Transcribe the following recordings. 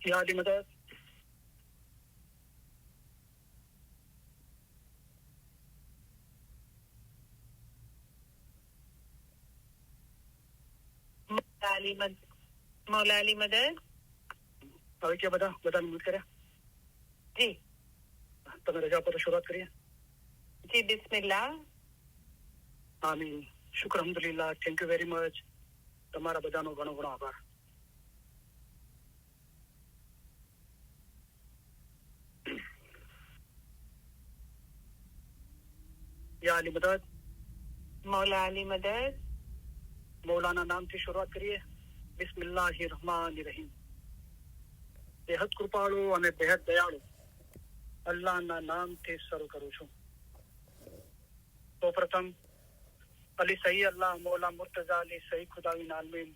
या अली मदद मौला अली मदद હવે क्या બધા મિલ કર્યા जी તમે રજા પર શરૂઆત કરીએ जी बिस्मिल्लाह આમીન શુક્ર અલ્હમ્દુલિલ્લાહ થેન્ક યુ વેરી મચ તમારા બધાનો ઘણો ઘણો આભાર या अली मदद मौला अली मदद मौलाना नाम થી શરૂઆત કરીએ બિસ્મિલ્લાહિર रहमानिर रहीम બેહદ કૃપાળુ અને બેહદ દયાળુ અલ્લાહના નામથી શરૂ કરું છું તો પ્રથમ અલી સહી અલ્લાહ મૌલા મુર્તઝા અલી સહી ખુદાવીન આલમીન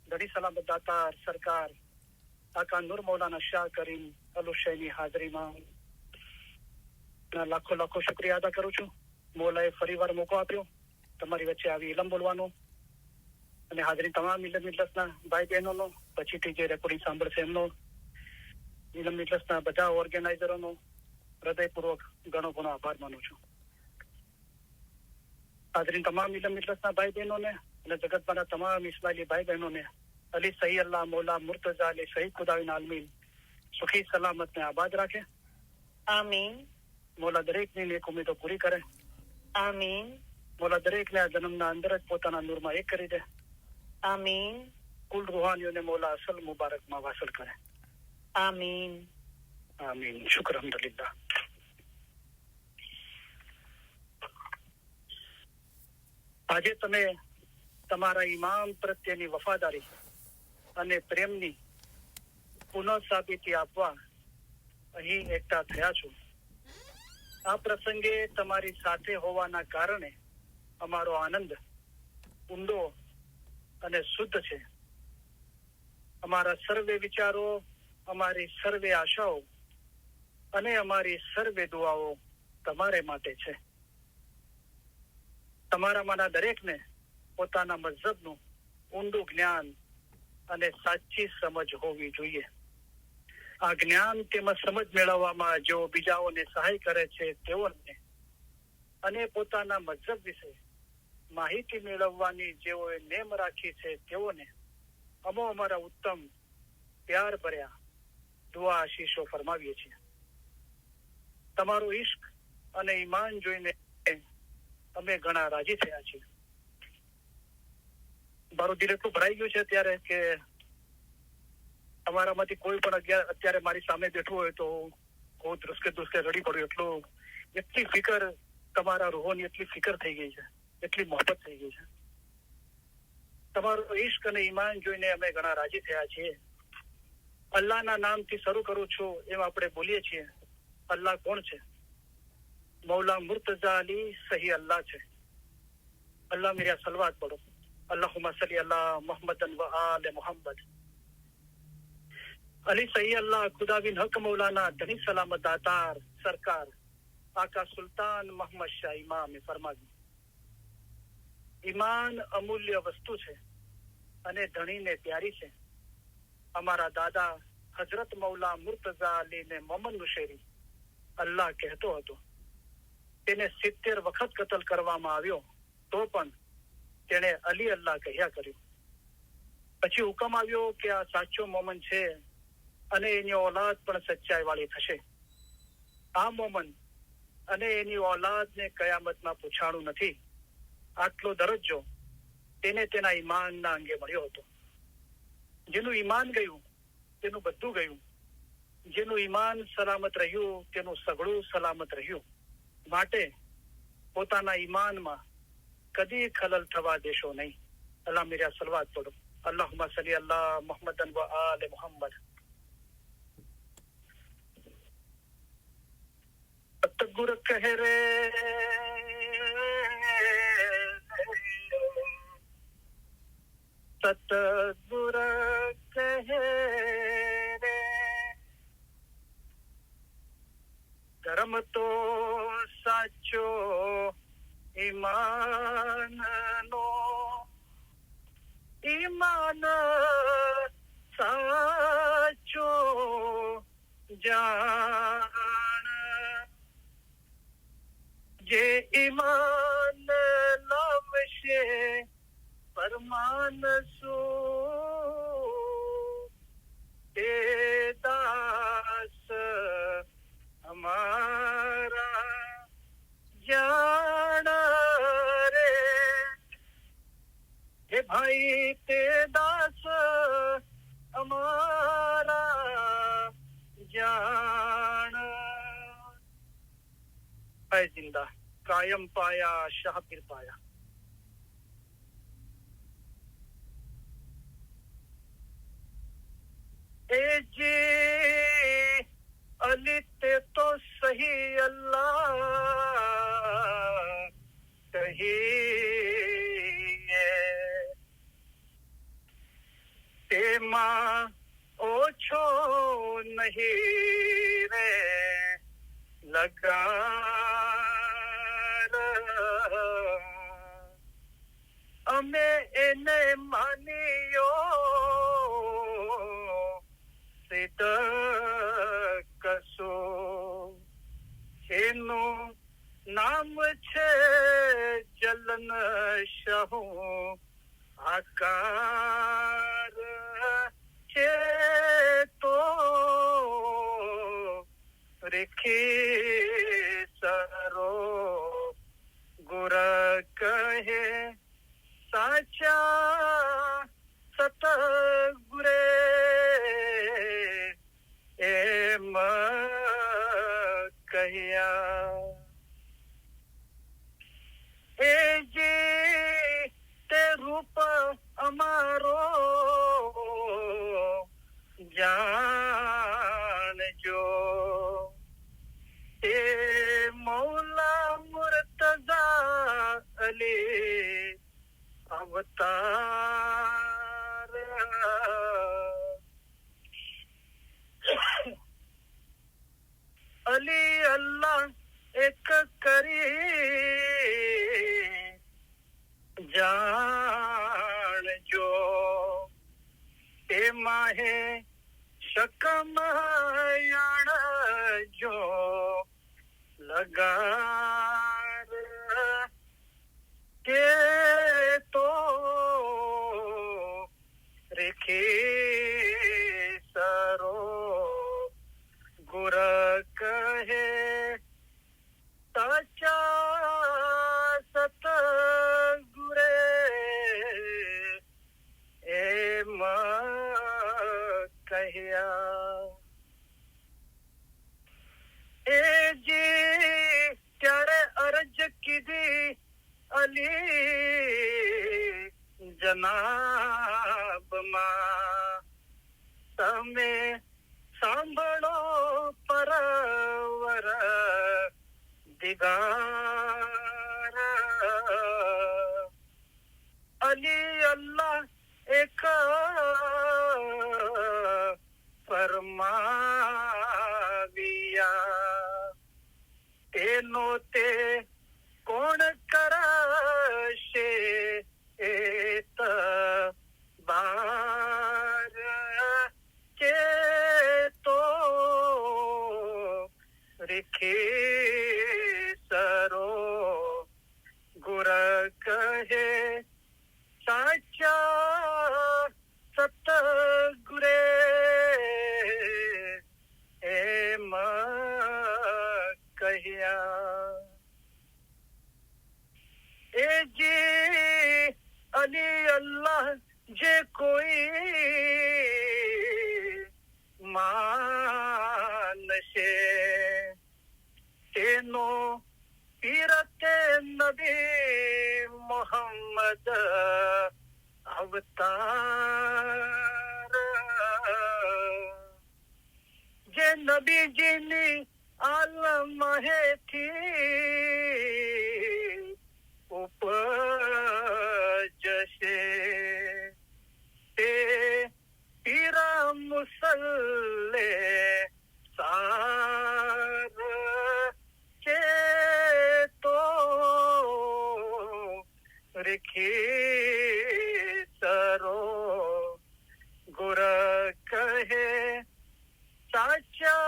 ઘણી સલામત દાતાર સરકાર આકા નૂર મૌલાના શાહ કરીમ અલુશૈની હાજરીમાં લાખો લાખો શુક્રિયા અદા કરું છું મૌલાએ ફરીવાર મોકો આપ્યો તમારી વચ્ચે આવી ઇલમ બોલવાનો અને હાજરી તમામ ઇલમ મિજલસના ભાઈ બહેનોનો પછીથી જે રેકોર્ડિંગ સાંભળશે એમનો ઇલમ મિજલસના બધા ઓર્ગેનાઇઝરોનો હૃદયપૂર્વક ઘણો ઘણો આભાર માનું છું હાજરી તમામ ઇલમ મિજલસના ભાઈ બહેનોને અને જગતભરના તમામ ઇસ્માઇલી ભાઈ બહેનોને અલી સહી અલ્લાહ મૌલા મુર્તઝા અલી સહી ખુદાવીન આલમીન સુખી સલામત ને આબાદ રાખે आमीन મૌલા દરેકની નેક ઉમેદો પૂરી કરે आमीन મૌલા દરેકને આ જન્મના અંદર જ પોતાના નૂરમાં એક કરી દે आमीन કુલ રૂહાનીઓને મૌલા અસલ મુબારકમાં વાસલ કરે आमीन આમીન શુક્ર અલ્હમ્દુલિલ્લાહ આજે તમે તમારા ઈમામ પ્રત્યેની વફાદારી અને પ્રેમની પુનઃ સાબિતી આપવા અહીં એકઠા થયા છો આ પ્રસંગે તમારી સાથે હોવાના કારણે અમારો આનંદ ઊંડો અને શુદ્ધ છે અમારા સર્વે વિચારો અમારી સર્વે આશાઓ અને અમારી સર્વે દુઆઓ તમારે માટે છે તમારામાંના દરેકને પોતાના મઝહબનું ઊંડું જ્ઞાન અને સાચી સમજ હોવી જોઈએ આ જ્ઞાન તેમજ સમજ મેળવવામાં જેઓ બીજાઓને સહાય કરે છે તેઓને અને પોતાના મઝહબ વિશે માહિતી મેળવવાની જેઓએ નેમ રાખી છે તેઓને અમો અમારા ઉત્તમ પ્યાર ભર્યા દુઆ આશીષો ફરમાવીએ છીએ તમારો ઇશ્ક અને ઈમાન જોઈને અમે ઘણા રાજી થયા છીએ મારું દિલ એટલું ભરાઈ ગયું છે અત્યારે કે તમારામાંથી કોઈ પણ અત્યારે મારી સામે બેઠું હોય તો હું ધ્રુસકે રડી પડ્યું એટલી ફિકર તમારા રૂહોની એટલી ફિકર થઈ ગઈ છે એટલી મોહબ્બત થઈ ગઈ છે તમારો ઇશ્ક અને ઈમાન જોઈને અમે ઘણા રાજી થયા છીએ અલ્લાહના નામથી શરૂ કરું છું એમ આપણે બોલીએ છીએ અલ્લાહ કોણ છે મૌલા મુર્તઝા અલી સહી અલ્લાહ છે અલ્લાહ મેરા સલવાત પઢો અલ્લાहुम्मा सल्ली अला मुहम्मदन व आले मुहम्मद अली सही अल्लाह खुदा बिन हक मौलाना धनी सलामत दातार सरकार आका सुल्तान मोहम्मद शाह इमाम फरमावी ईमान अमूल्य वस्तु છે અને ધણીને પ્યારી છે અમારા દાદા હજરત મૌલા મુર્તઝા અલી ને મોમન મુશેરી અલ્લાહ કહેતો હતો તેને 70 વખત કતલ કરવામાં આવ્યો તો પણ તેણે અલી અલ્લાહ કહ્યા કર્યું પછી હુકમ આવ્યો કે આ સાચો મોમન છે અને એની औलाद પણ સચ્ચાઈ વાળી થશે આ મોમન અને એની औलादને કયામતમાં પૂછાણું નથી આટલો દરજ્જો તેને તેના ઈમાનના અંગે મળ્યો હતો જેનું ઈમાન ગયું તેનું બધું ગયું જેનું ઈમાન સલામત રહ્યું તેનું સઘળું સલામત રહ્યું માટે પોતાના ઈમાનમાં કદી ખલલ થવા દેશો નહીં અલ્લાહ મેરા સલવાત પઢો અલ્લાहुम्मा सल्ली अला मुहम्मदन व आले मुहम्मद सतगुर कह रे सतगुर कह रे धर्म तो साचो ईमान नो ईमान साचो है जिंदा, कायम पाया शाह पीर पाया। ए जी अली ते तो सही अल्लाह कहिए, ते माँ ओछो नहीं रे लगा अमे एने मानियो सिद्ध कसो एनो नाम छे जलन शाहू आकार छे तो रेखी सरो गुर कहे साचा सतगुरे एम कहिया। ए जी ते रूप अमारो जान जो, ते मौला मुर्तजा अली अवतार। अली अल्लाह एक करी जान जो, ते माहे शकम याण जो लगार के तो रेखे सरो गुर कहे साचा सतगुरे एम कहिया। ए जी त्यारे अर्ज कीधी अली जनाब मां, तमे सांभळो परवर दिगार। अली अल्लाह एक फरमाविया, तेनो ते कोण करशे एत बार के तो रिखी सरो गुर कहे साचा सतगुरे एम कहिया। ए जी अली अल्लाह जे कोई मानशे, तेनो पीरते नबी मोहम्मद अवतार। जे नबी जीनी आलम है थी उपजशे, ते पीरा मुसल्ले सार के तो रिखी सरो गुर कहे साचा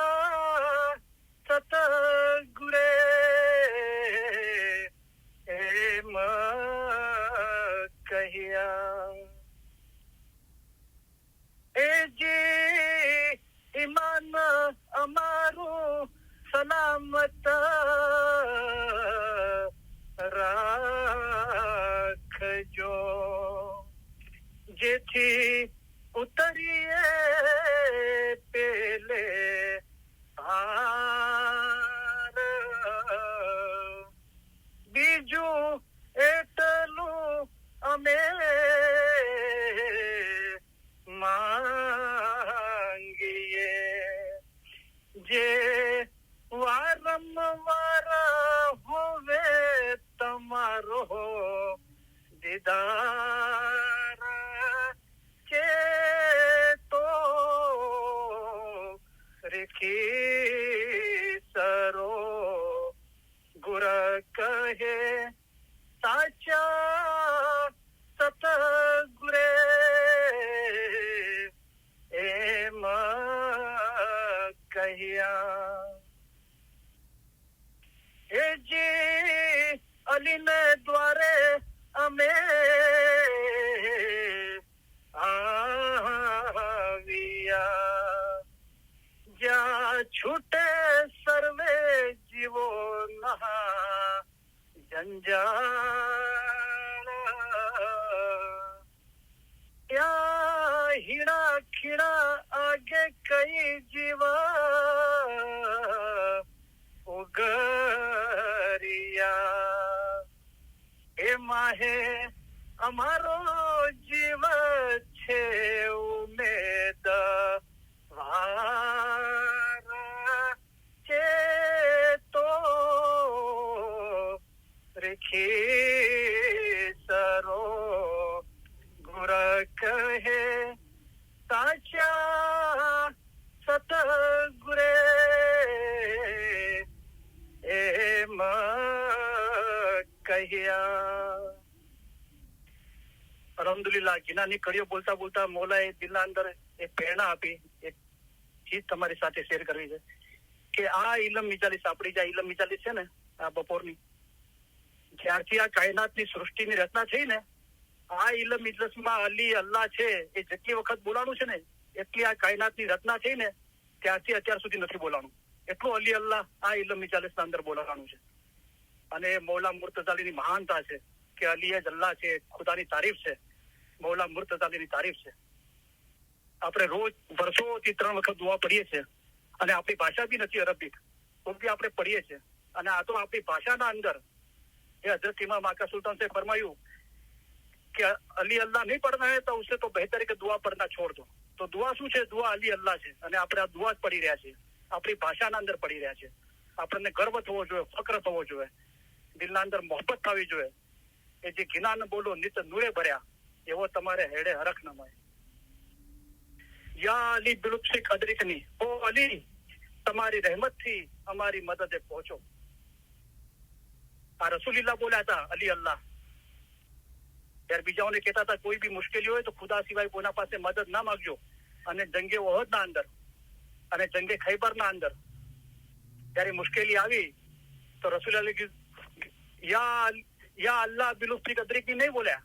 सतगुरे एम कहिया। ए जी ईमान अमारू सलामत राखजो, जेथी उतरिए पेले पार માંગીએ જે વારંવાર હોવે તમારો દીદાર કે તો રેખી સરો ગુર કહે સાચા સતગુરે એમ કહ્યા એ જી અલીને દ્વારે અમે આવ્યા જ્યાં છૂટે સર્વે જીવો નહા જંજાળ ત્યાં હીણા ખીણા આગે કઈ જીવા ઉગરિયા એ માહે અમારો જીવ છે ઉમેદ વાર છે તો રેખી સરો ગુર કહે સાચા સતગુરે એમ કહ્યા. અલ્હમ્દુલિલ્લાહ ગિનાની કડીઓ બોલતા બોલતા મોલાએ દિલના અંદર એક પ્રેરણા આપી, એક ચીજ તમારી સાથે શેર કરવી છે કે આ ઇલમ મિજાલિસ આપણી જે ઇલમ મિજાલિસ છે ને આ બપોરની, જ્યારથી આ કાયનાતની સૃષ્ટિની રચના થઈ ને આ ઇલમ મિજલસમાં અલી અલ્લાહ છે એ જેટલી વખત બોલાણું છે ને એટલી આ કાયનાતની રચના થઈ ને ત્યારથી અત્યાર સુધી નથી બોલાણું. એટલું અલી અલ્લાહ આ ઇલમ મિજાલિસના અંદર બોલાવાનું છે. અને મૌલા મુર્તઝાલીની મહાનતા છે કે અલી જ અલ્લાહ છે, ખુદાની તારીફ છે, મૌલા મુર્તઝાલીની તારીફ છે. આપણે રોજ વર્ષોથી 3 વખત દુઆ પડીએ છીએ અને આપણી ભાષા બી નથી અરબિક, તો બી આપણે પડીએ છીએ. અને આ તો આપણી ભાષાના અંદર એ હજરત ઇમામ આકા સુલ્તાન से फरमाયું कि अली अल्लाह नहीं पढ़ना है तो उसे तो बेहतर है कि दुआ पढ़ना छोड़ दो. તો દુઆ શું છે? દુઆ અલી અલ્લાહ છે. અને આપણે આ દુઆ જ પડી રહ્યા છીએ, આપણી ભાષાના અંદર પડી રહ્યા છે. આપણને ગર્વ થવો જોઈએ, ફક્ર થવો જોઈએ, દિલના અંદર મોહબ્બત થવી જોઈએ. એ જે ગિનાન બોલો નિત નૂરે ભર્યા એવો તમારે હેડે હરખ ન મળે. યા અલી બિલુત્ફી કદરીકની, ઓ અલી તમારી રહેમતથી અમારી મદદે પહોંચો. આ રસૂલિલ્લાહ બોલ્યા હતા અલી અલ્લાહ. ત્યારે બીજાઓને કહેતા હતા કોઈ બી મુશ્કેલી હોય તો ખુદા સિવાય કોના પાસે મદદ ના માંગજો. અને જંગે ઓહદના અંદર અને જંગે ખૈબરના અંદર જયારે મુશ્કેલી આવી તો રસૂલ યા અલ્લાહ બિલુત્ફી કદરીકની નહીં બોલ્યા,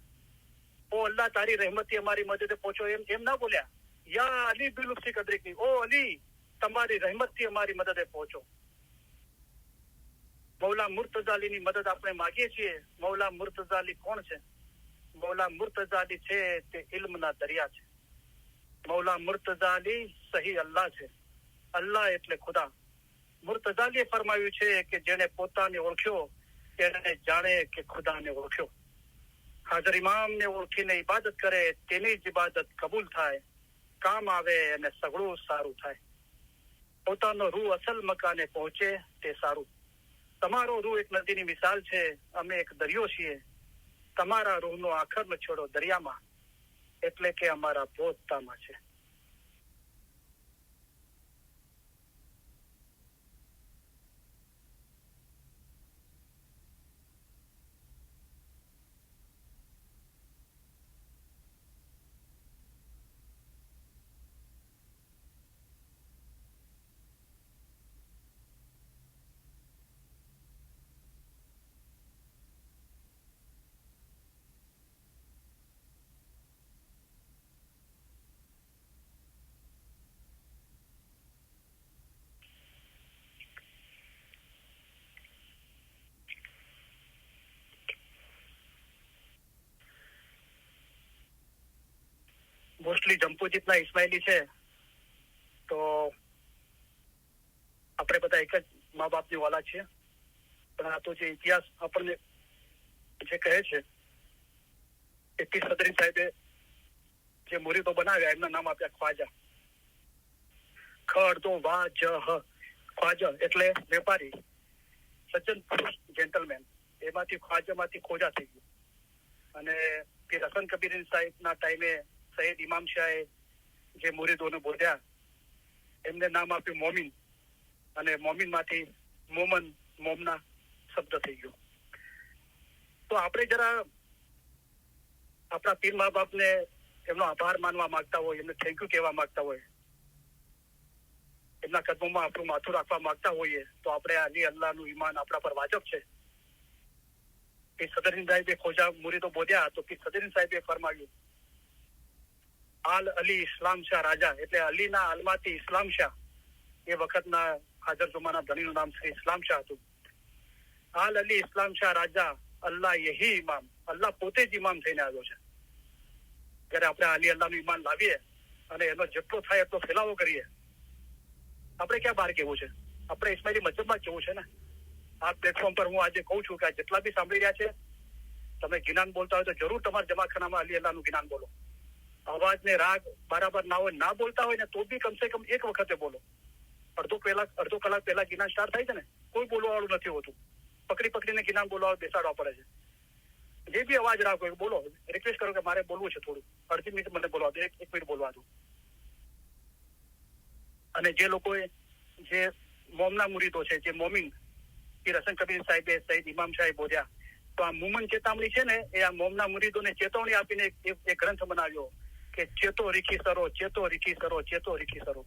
ઓ અલ્લાહ તારી રહેમતથી અમારી મદદે પહોંચો એમ ના બોલ્યા. યા અલી બિલુત્ફી કદરીકની, ઓ અલી તમારી રહેમતથી અમારી મદદે પહોંચો. મૌલા મુર્તઝાલીની મદદ આપણે માંગીએ છીએ. મૌલા મુર્તઝાલી કોણ છે? મૌલા મુર્તઝાલી છે તે ઇલ્મના દરિયા છે. મૌલા મુર્તઝાલી સહી અલ્લાહ છે. અલ્લાહ એટલે ખુદા. મુર્તઝાલીએ ફરમાવ્યું છે કે જેને પોતાને ઓળખ્યો તેને જાણે કે ખુદાને ઓળખ્યો. હાજર ઇમામને ઓળખીને ઇબાદત કરે તેની જ ઇબાદત કબૂલ થાય, કામ આવે અને સગળું સારું થાય. પોતાનો રૂહ અસલ મકાને પહોંચે તે સારું. તમારો રૂહ એક નદીની મિસાલ છે, અમે એક દરિયો છીએ. તમારા રૂહનો આખરનો છેડો દરિયામાં, એટલે કે અમારા પોતામાં છે. મોસ્ટલી જંપુજીતના ઇસ્માઇલી છે તો આપણે બધા એક જ મા બાપની વાલા છીએ. પણ આ તો જે ઇતિહાસ આપણને જે કહે છે કે પીર સદરી સાહેબે જે મુરીદો બનાવ્યા એમના નામ આપ્યા ખ્વાજા. ખડ તો વા જ હ, ખ્વાજા એટલે વેપારી, સજ્જન પુરુષ, જેન્ટલમેન. એમાંથી ખ્વાજામાંથી ખોજા થઈ ગયું. અને પીર હસન કબીર સાહેબના ટાઈમે સૈયદ ઇમામ શાહે જે મુરીદોને બોધ્યા એમને નામ આપ્યું મોમિન, અને મોમિનમાંથી મોમન, મોમના શબ્દ થઈ ગયો. તો આપણે જરા આપણા પીર મા બાપને એમનો આભાર માનવા માંગતા હોય, એમને થેન્ક યુ કહેવા માંગતા હોય, એમના કદમોમાં આપણું માથું રાખવા માંગતા હોઈએ, તો આપણે અલી અલ્લાહનું ઈમાન આપણા પર વાજબ છે. પીર સદરુદ્દીન સાહેબે ખોજા મુરીદો બોધ્યા તો પીર સદરુદ્દીન સાહેબે ફરમાવ્યું આલ અલી ઇસ્લામ શાહ રાજા, એટલે અલીના આલમાંથી ઇસ્લામ શાહ, એ વખતના હાજર જમાના ધણીનું નામ શ્રી ઇસ્લામ શાહ હતું. આલ અલી ઇસ્લામ શાહ રાજા, અલ્લાહ યહી ઇમામ, અલ્લાહ પોતે જ ઇમામ થઈને આવ્યો છે. જયારે આપણે અલી અલ્લાહનું ઈમાન લાવીએ અને એનો જેટલો થાય એટલો ફેલાવો કરીએ, આપણે ક્યાં બહાર કેવું છે? આપણે ઇસ્માઇલી મજહબમાં કેવું છે ને. આ પ્લેટફોર્મ પર હું આજે કહું છું કે જેટલા બી સાંભળી રહ્યા છે, તમે ગિનાન બોલતા હોય તો જરૂર તમારા જમાખાનામાં અલી અલ્લાહનું ગિનાન બોલો. અવાજ ને રાગ બરાબર ના હોય, ના બોલતા હોય ને તો બી કમસે કમ એક વખતે બોલો. અડધો કલાક પહેલા ગિનાન સ્ટાર્ટ થાય છે ને, કોઈ બોલવા વાળું નથી હોતું. પકડીને ગિનાન બોલવા બેસાડવા પડે છે. જે બી અવાજ રાખો એ બોલો. રિક્વેસ્ટ કરો કે મારે બોલવું છે થોડું, અડધી મિનિટ મને બોલવા દો, એક મિનિટ બોલવા દો. અને જે લોકોએ જે મોમના મુરીદો છે, જે મોમિન પીર હસન કબીર સાહેબે સૈયદ ઇમામ શાહે બોધ્યા, તો આ મુમન ચેતાવણી છે ને, એ આ મોમના મુરીદોને ચેતવણી આપીને એક ગ્રંથ બનાવ્યો કે ચેતો રીખી સરો, ચેતો રીખી સરો, ચેતો રીખી સરો.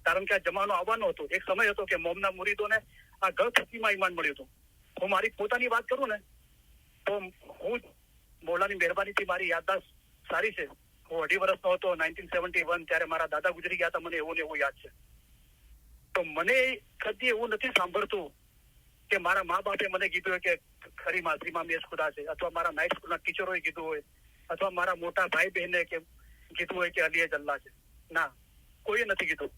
કારણ કે આ જમાનો આવવાનો હતો, એક સમય હતો કે મોમના મુરીદોને આ ગળથૂથીમાં ઈમાન મળ્યું હતું. હું મારી પોતાની વાત કરું ને તો હું મૌલાની મહેરબાનીથી મારી યાદદાસ્ત સારી છે. હું 2.5 વર્ષનો હતો 1971, ત્યારે મારા દાદા ગુજરી ગયા હતા. મને એવું ને એવું યાદ છે. તો મને કદી એવું નથી સાંભળતું કે મારા મા બાપે મને કીધું હોય કે ખરી માધરીમાં મેસ ખુદા છે, અથવા મારા નાઇટ સ્કૂલના ટીચરોએ કીધું હોય, અથવા મારા મોટા ભાઈ બહેને કે કીધું હોય કે અલી અલ્લાહ છે. ના, કોઈએ નથી કીધું.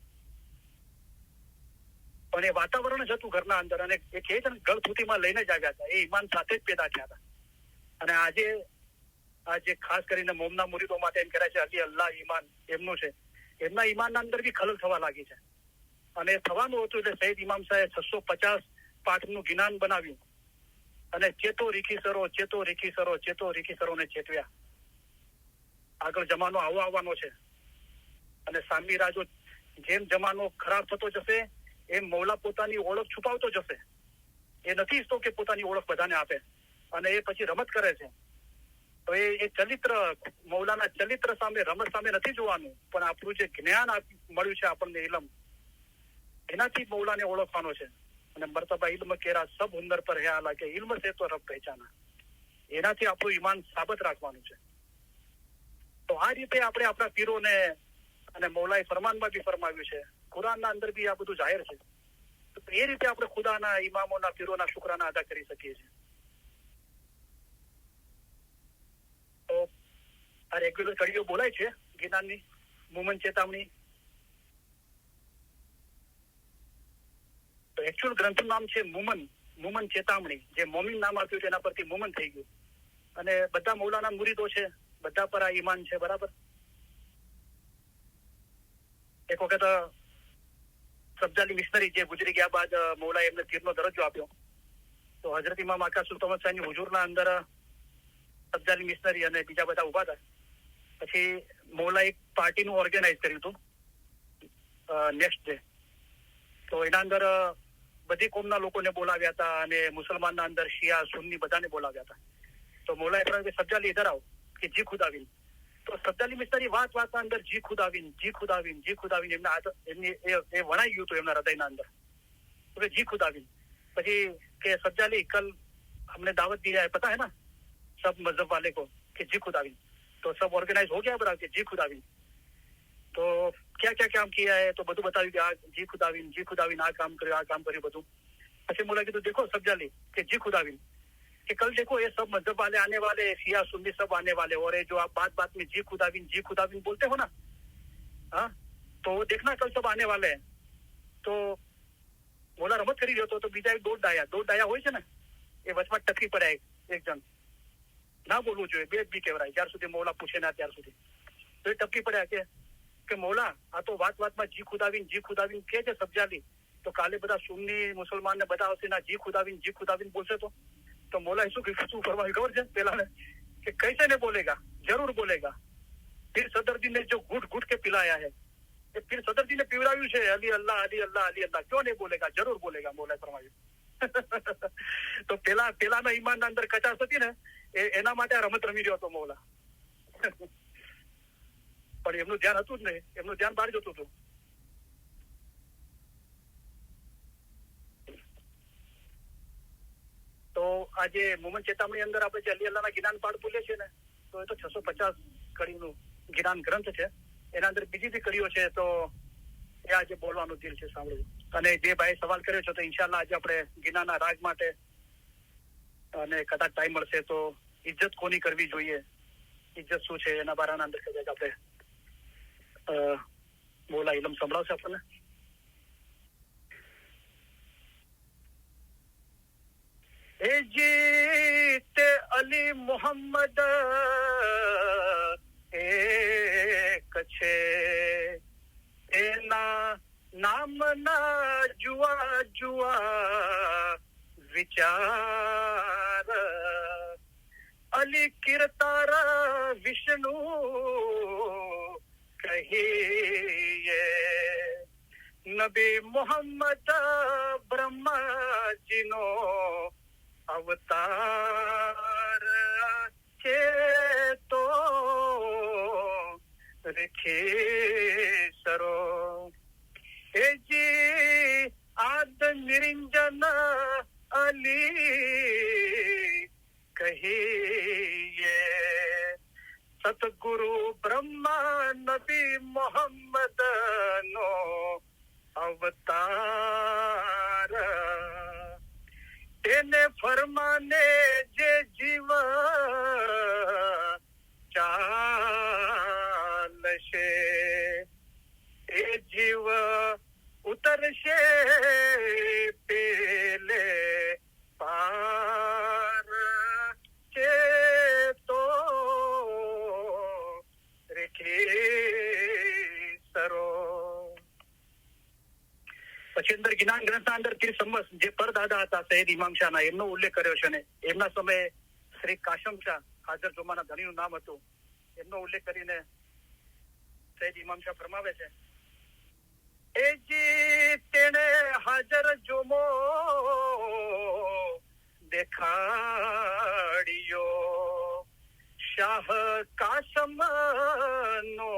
પણ એ વાતાવરણ જ હતું ઘરના અંદર, અને એ કહે છે ને ગળથૂથીમાં લઈને જ આવ્યા હતા. એ ઈમાન સાથે જ પેદા થયા હતા. અને આજે ખાસ કરીને મોમના મુરીદો માટે એમ કહેવાય છે અલી અલ્લાહ ઈમાન એમનું છે. એમના ઈમાનના અંદર બી ખલલ થવા લાગી છે. અને થવાનું હતું એટલે સૈયદ ઇમામ સાહેબ 650 પાઠનું ગિનાન બનાવ્યું અને ચેતો રીખી સરો, ચેતો રીખી સરો, ચેતો રીખી સરોને ચેતવ્યા. આગળ જમાનો આવો આવવાનો છે, અને સામી રાજો જેમ જમાનો ખરાબ થતો જશે એમ મૌલા પોતાની ઓળખ છુપાવતો જશે. એ નથી ઈચ્છતો કે પોતાની ઓળખ બધાને આપે, અને એ પછી રમત કરે છે. તો એ ચરિત્ર, મૌલાના ચરિત્ર સામે, રમત સામે નથી જોવાનું, પણ આપણું જે જ્ઞાન મળ્યું છે આપણને, ઇલમ, એનાથી મૌલાને ઓળખવાનો છે. અને મર્તબા ઇલ્મ કેરા સબ હુનર પર હે આલા, કે ઇલ્મ સે તો રબ પહેચાના. એનાથી આપણું ઈમાન સાબત રાખવાનું છે. તો આ રીતે આપણે આપણા પીરોને, અને મૌલાએ ફરમાનમાં બી ફરમાવ્યું છે, કુરાનના અંદર બી આ બધું જાહેર છે. તો એ રીતે આપણે ખુદાના, ઇમામોના, પીરોના શુક્રાના અદા કરી શકીએ છીએ. તો આ રેગ્યુલર કડીઓ બોલાય છે ગિનાનની, મુમન ચેતાવણી. તો એકચ્યુઅલ ગ્રંથનું નામ છે મુમન ચેતાવણી. જે મોમિન નામ આપ્યું છે એના પરથી મુમન થઈ ગયું. અને બધા મૌલાના મુરીદો છે, બધા પર આ ઈમાન છે, બરાબર. એક વખત સબ્જાલી મિશનરી જે ગુજરી ગયા બાદ મૌલાએ એમને તીરનો દરજ્જો આપ્યો, તો હજરત ઇમામ આકા સુલ્તાન સાહેબની હુજુરના અંદર સબ્જાલી મિશનરી અને બીજા બધા ઉભા હતા. પછી મૌલાએ એક પાર્ટીનું ઓર્ગેનાઇઝ કર્યું હતું નેક્સ્ટ ડે. તો એના અંદર બધી કોમના લોકોને બોલાવ્યા હતા, અને મુસલમાનના અંદર શિયા, સુન્ની બધાને બોલાવ્યા હતા. તો મૌલાએ કહ્યું કે સબ્જાલી ઇધર આવો, કે જી ખુદ આવીને. તો સબ્જાલી મિસ્ટરી વાતના અંદર જી ખુદ આવીને એમને એ વણાઈ ગયું હતું એમના હૃદયના અંદર, તો જી ખુદ આવીને. પછી કે સબ્જાલી કલ हमने दावत दिया है, पता है ना सब मजहब वाले को, कि जी खुद आवीन. तो सब ऑर्गेनाइज हो गया बराबर, कि जी खुद आवीन. તો ક્યાં ક્યાં કામ કિયા હે, તો બધું બતાવ્યું કે આ જી ખુદ આવીન આ કામ કર્યું બધું. પછી મોલા કીધું દેખો સબ્જાલી, કે જી ખુદ આવીન, कि कल देखो ये सब मजहब वाले आने वाले, शिया सुन्नी सब आने वाले, और ये जो आप बात में जी खुद आवीन बोलते हो ना, हाँ, तो वो देखना कल सब आने वाले हैं. तो મોલા રમત કરી રહ્યો હતો, તો બીજા એક દોઢ ડાયા હોય છે ને, એ વચમાં ટકી પડ્યા એક જણ. ના બોલવું જોઈએ, બે જ બી કહેવાય જ્યાર સુધી મોલા પૂછે ના ત્યાર સુધી. તો એ ટપકી પડ્યા કે મૌલા આ તો વાતમાં જી ખુદાવીને કે છે સબ્જાલી, તો કાલે બધા સુન્ની મુસલમાન ને બધા આવશે ના જી ખુદાવીને બોલશે તો મૌલા શું ફરમાયું ખબર છે પેલા ને કે कैसे ने बोलेगा, जरूर बोलेगा। फिर सदर जी ने जो घुट घुट के पिलाया है, फिर सदर जी ने पीवड़ाવ્યું છે अली अल्लाह अली अल्लाह अली अल्लाह, क्यों नहीं बोलेगा, जरूर बोलेगा मौलाए फरमाયું। તો પેલાના ઈમાનના અંદર કચાશ હતી ને એના માટે આ રમત રમી રહ્યો હતો મૌલા। પણ એમનું ધ્યાન હતું જ નહીં, એમનું ધ્યાન બહાર જતું હતું। તો આજે મોમન ચેતામણી અંદર આપણે જે અલી અલ્લાહના જ્ઞાન પાઠ બોલીએ છીએ ને, તો એ તો 650 કડીનું જ્ઞાન ગ્રંથ છે। એના અંદર બીજી બી કડીઓ છે, તો એ આજે બોલવાનું દિલ છે સાંભળવું। અને જે ભાઈ સવાલ કર્યો છે, તો ઇન્શાલ્લાહ આજે આપણે ગિનાના રાગ માટે અને કદાચ ટાઈમ મળશે તો ઇજ્જત કોની કરવી જોઈએ, ઇજ્જત શું છે એના બારાના અંદર કદાચ આપણે બોલા ઇલમ સંભળાવશે આપણને। એ જીતે અલી મોહમ્મદ એક છે, એના નામના જુઆ જુઆ વિચાર, અલી કિરતાર વિષ્ણુ કહીએ, નબી મોહમ્મદ બ્રહ્માજીનો અવતાર છે, તો રેખી સરો એ જી આદ નિરંજન અલી કહીએ, સતગુરુ બ્રહ્મા નબી મોહમ્મદ નો અવતાર, તેને ફરમાને જે જીવ ચાલશે, એ જીવ ઉતરશે પેલે પાર છે, તો રેખી સરો। પછી અંદર જ્ઞાન ગ્રંથના અંદર તીરસમસ જે પરદાદા હતા સૈયદ ઇમામ શાહના, એમનો ઉલ્લેખ કર્યો છે ને એમના સમયે શ્રી કાશમ શાહ હાજર જોમાના ધણીનું નામ હતું, એમનો ઉલ્લેખ કરીને સૈયદ ઇમામ શાહ ફરમાવે છે, એ જી તેણે હાજર જોમો દેખાડ્યો, શાહ કાશમ નો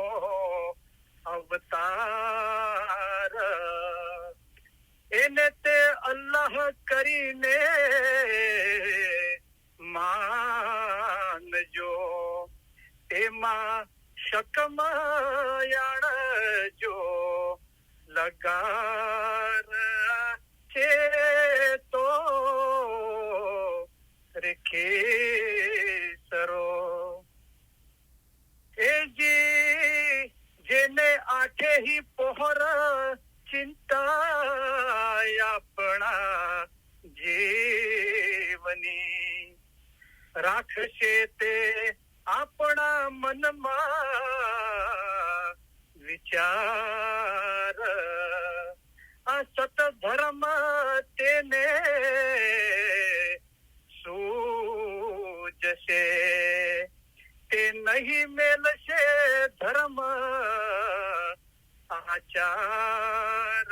અવતાર, એને તે અલ્લાહ કરીને માનજો, તેમાં શકમયાણજો લગાર છે, તો રેખી સરો એ જી જેને આઠે ही પોહર ચિંતા આપણા જીવની, રાખશે તે આપણા મનમાં વિચાર, આ સત ધર્મ તેને સૂજશે, તે નહીં મેલશે ધર્મ આચાર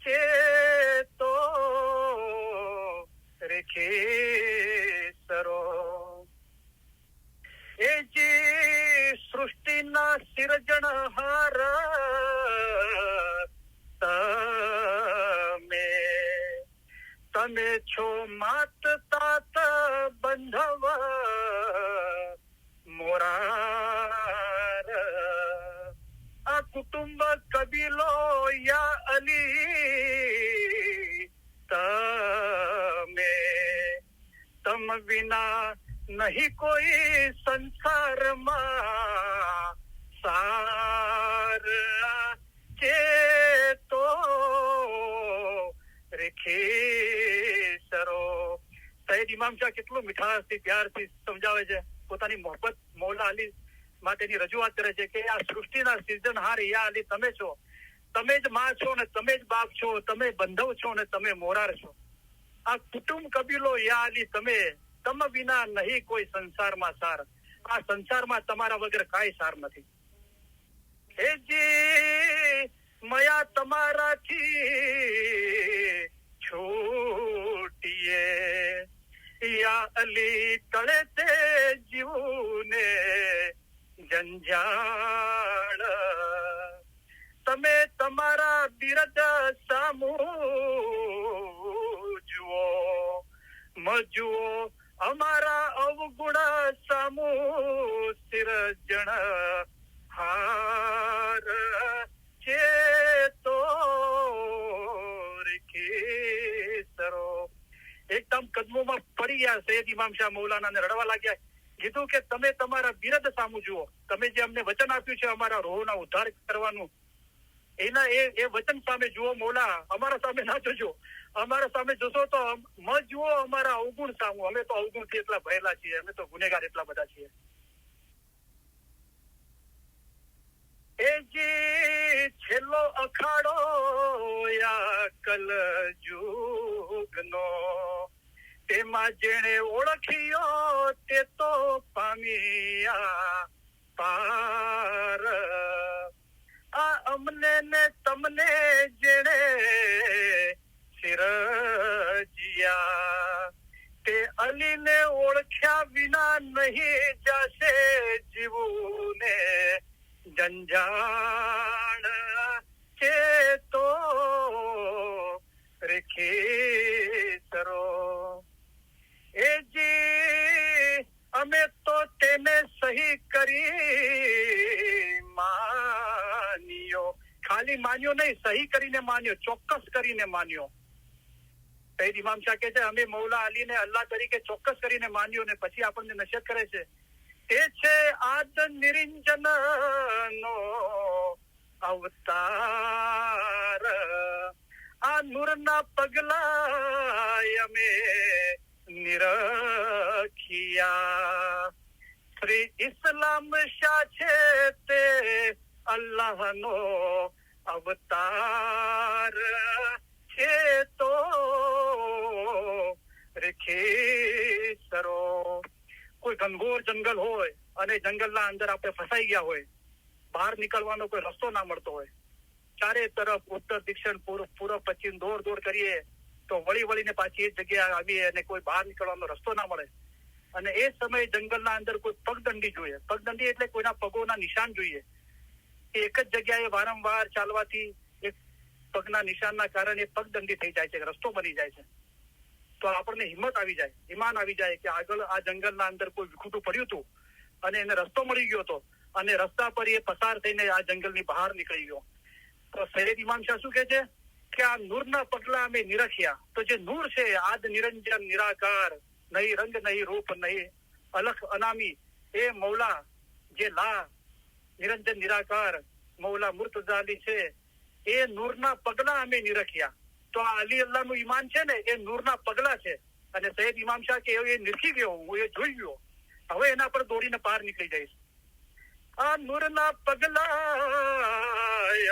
છે, તો રેખી સરો એ જી સૃષ્ટિના સિરજણહાર તમે છો માત તાત બંધવ મોરાર, આ કુટુંબ કબીલો યા અલી તમ વિના નહીં કોઈ સંસારમાં સાર છે, તો રેખી સરો। સૈયદ ઇમામ શાહ કેટલું મીઠાશથી પ્યારથી સમજાવે છે પોતાની મોહબ્બત મૌલા અલી માટેની રજૂઆત કરે છે કે આ સૃષ્ટિના સર્જનહાર યા અલી તમે છો, તમે જ માં છો ને તમે જ બાપ છો, તમે બંધવ છો ને તમે મોરાર છો. આ કુટુંબ કબીલો યા અલી તમ વિના નહીં કોઈ સંસારમાં સાર. આ સંસારમાં તમારા વગર કાંઈ સાર નથી. હે જી મયા તમારાથી છૂટીએ, યા અલી તળે તે જીવને જંજાળ. તમે તમારા બિરદ સામુ જુઓ, મજુઓ અમારા અવગુણ સામુ સિરજણ હાર ચેતો કેસરો. એકદમ કદમોમાં પડી ગયા સૈયદ ઇમામ શાહ મૌલાના ને રડવા લાગ્યા. કીધું કે તમે તમારા બિરદ સામું જુઓ, તમે જે અમને વચન આપ્યું છે અમારા રોહના ઉદ્ધાર કરવાનું, એના એ વચન સામે જુઓ મૌલા, અમારા સામે ના જોજો. અમારા સામે જોશો તો જુઓ અમારા અવગુણ સામું. અમે તો અવગુણ થી એટલા ભરેલા છીએ, અમે તો ગુનેગાર એટલા બધા છીએ. એ જે છેલ્લો અખાડો યા કલ જુગનો, તેમાં જેણે ઓળખ્યો તે તો પામ્યા પાર. આ અમને ને તમને જેણે સિરજિયા, તે અલીને ઓળખ્યા વિના નહીં જાશે જીવુને જંજાળ. ચેતો રેખેસરો. એ જી અમે તો તેને સહી કરી માન્યો. ખાલી માન્યો નહીં, સહી કરીને માન્યો, ચોક્કસ કરીને માન્યો. સૈયદ ઇમામ શાહ કહે છે અમે મૌલા અલીને અલ્લાહ તરીકે ચોક્કસ કરીને માન્યો ને પછી આપણને નસીહત કરે છે. તે છે આદ નિરંજન નો અવતાર. આ નૂરના પગલા અમે નિરખિયા. શ્રી ઇસ્લામ શાહ છે તે અલ્લાહનો અવતાર છે તો રેખેસરો. કોઈ ઘનઘોર જંગલ હોય અને જંગલના અંદર આપણે ફસાઈ ગયા હોય, બહાર નીકળવાનો કોઈ રસ્તો ના મળતો હોય, ચારે તરફ ઉત્તર દક્ષિણ પૂર્વ પશ્ચિમ દોડ કરીએ તો વળીને પાછી એ જગ્યાએ આવીએ અને કોઈ બહાર નીકળવાનો રસ્તો ના મળે. અને એ સમયે જંગલના અંદર કોઈ પગદંડી જોઈએ. પગદંડી એટલે કોઈના પગોના નિશાન જોઈએ. એક જ જગ્યાએ વારંવાર ચાલવાથી એક પગના નિશાનના કારણે પગદંડી થઈ જાય છે, રસ્તો બની જાય છે. તો આપણને હિંમત આવી જાય, ઈમાન આવી જાય કે આગળ આ જંગલના અંદર કોઈ વિખૂટું પડ્યું હતું અને એને રસ્તો મળી ગયો હતો અને રસ્તા પર એ પસાર થઈને આ જંગલની બહાર નીકળી ગયો. તો સૈયદ ઇમામ શાહ શું કહે છે કે આ નૂરના પગલા અમે નિરખ્યા. તો જે નૂર છે આદ નિરંજન નિરાકાર, નહીં રંગ નહીં રૂપ નહીં અલખ અનામી, એ મૌલા જે લા નિરંજન નિરાકાર મૌલા મુર્તઝા અલી છે, એ નૂરના પગલા અમે નિરખ્યા. તો આ અલી અલ્લાહનું ઈમાન છે ને એ નૂરના પગલા છે. અને સૈયદ ઇમામ શાહ કે એ નિરખી ગયો, હું એ જોઈ ગયો, હવે એના પર દોડીને પાર નીકળી જઈશ. આ નૂરના પગલા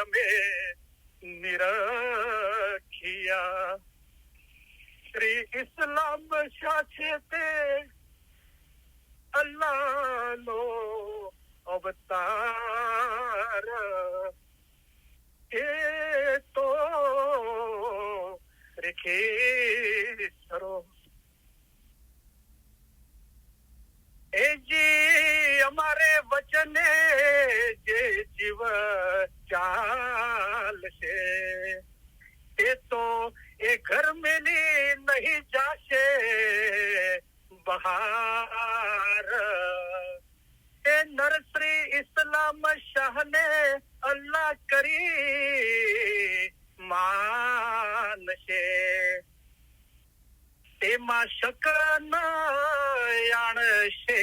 અમે નિરખિયા. શ્રી ઇસ્લામ શાહ છે તે અલ્લાહનો અવતાર એ તો રેખેસરો. એ જી અમારે વચને જે જીવ ચાલશે તે તો એ ઘર મેલી નહીં જાશે બહાર. એ નરશ્રી ઇસ્લામ શાહને અલ્લાહ કરી માનશે. તેમાં શક ન આણશે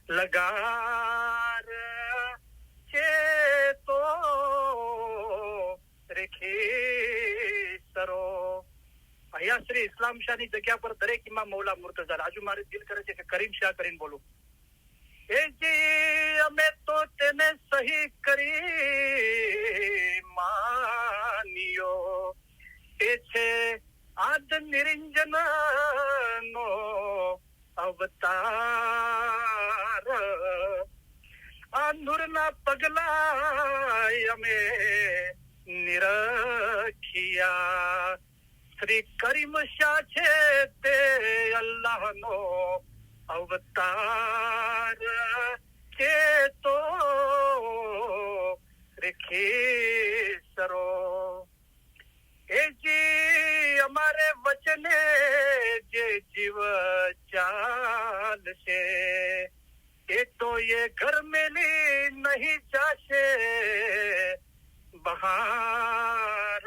લગાર છે તો રેખેસરો. અહીંયા શ્રી ઇસ્લામ શાહની જગ્યા પર દરેક ઇમામ મૌલા મુર્તઝા. આજુ મારે દિલ કરે છે કે કરીમ શાહ કરીને બોલું. એ જે અમે તો તેને સહી કરી માન્યો. એ છે આદ નિરંજન નો અવતાર. આ નૂરના પગલા અમે નિરખિયા. શ્રી કરીમ શાહ છે તે અલ્લાહનો અવતાર છે તો રેખેસરો. એ જી અમારે વચને જે જીવ ચાલશે એ તો એ ઘર મેલી નહીં જાશે બહાર.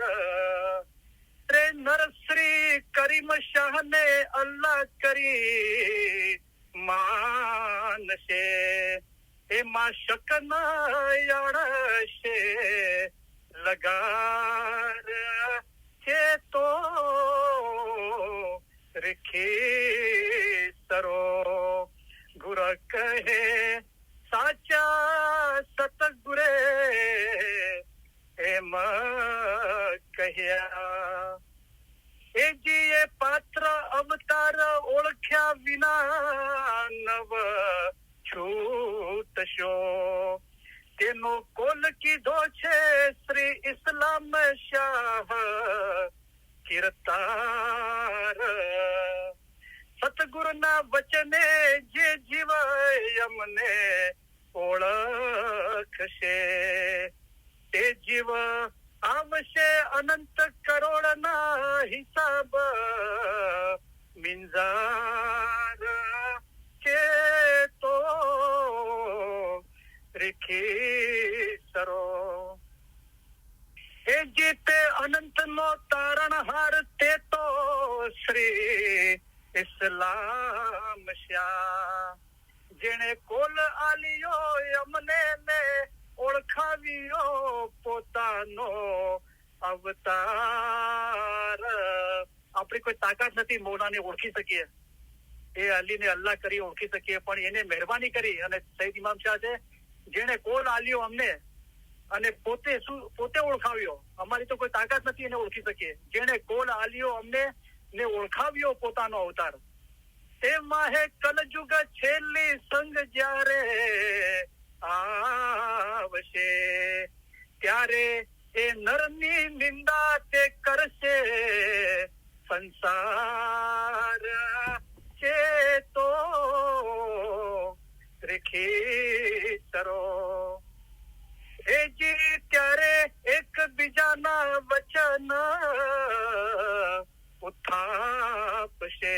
રે નરશ્રી કરીમ શાહને અલ્લાહ કરી માનશે એમાં શક ન અડશે લગાર છે તો રેખેસરો. ગુર કહે સાચા સતગુરે એમ કહ્યા. એ જીએ પાત્ર અવતાર ઓળખ્યા વિના નવ છૂટશો. તેનો કોલ કીધો છે શ્રી ઇસ્લામ શાહ કિરતાર. સતગુરુના વચને જે જીવ અમને ઓળખશે તે જીવ આવશે અનંત કરોડના હિસાબ મિંજાર છે તો રેખેસરો. એ જીતે અનંતનો તારણહાર તે તો શ્રી ઇસ્લામ શાહ. જેણે કોલ આલિયો અમને ને ઓળખાવ્યો પોતાનો અવતાર. આપણી કોઈ તાકાત નથી મૌલાને ઓળખી શકીએ, એ અલીને અલ્લાહ કરી ઓળખી શકીએ, પણ એને મહેરબાની કરી અને સૈયદ ઇમામ શાહ છે જેણે કોલ આલ્યો અમને અને પોતે ઓળખાવ્યો. અમારી તો કોઈ તાકાત નથી એને ઓળખી શકીએ. જેણે કોલ આલ્યો અમને ને ઓળખાવ્યો પોતાનો અવતાર. તેમાં હે કલયુગ છેલ્લી સંગ જ્યારે આવશે ત્યારે એ નરની નિંદા તે કરશે સંસાર છે તો રેખેસરો. એ જી ત્યારે એક બીજાના વચન ઉથાપશે.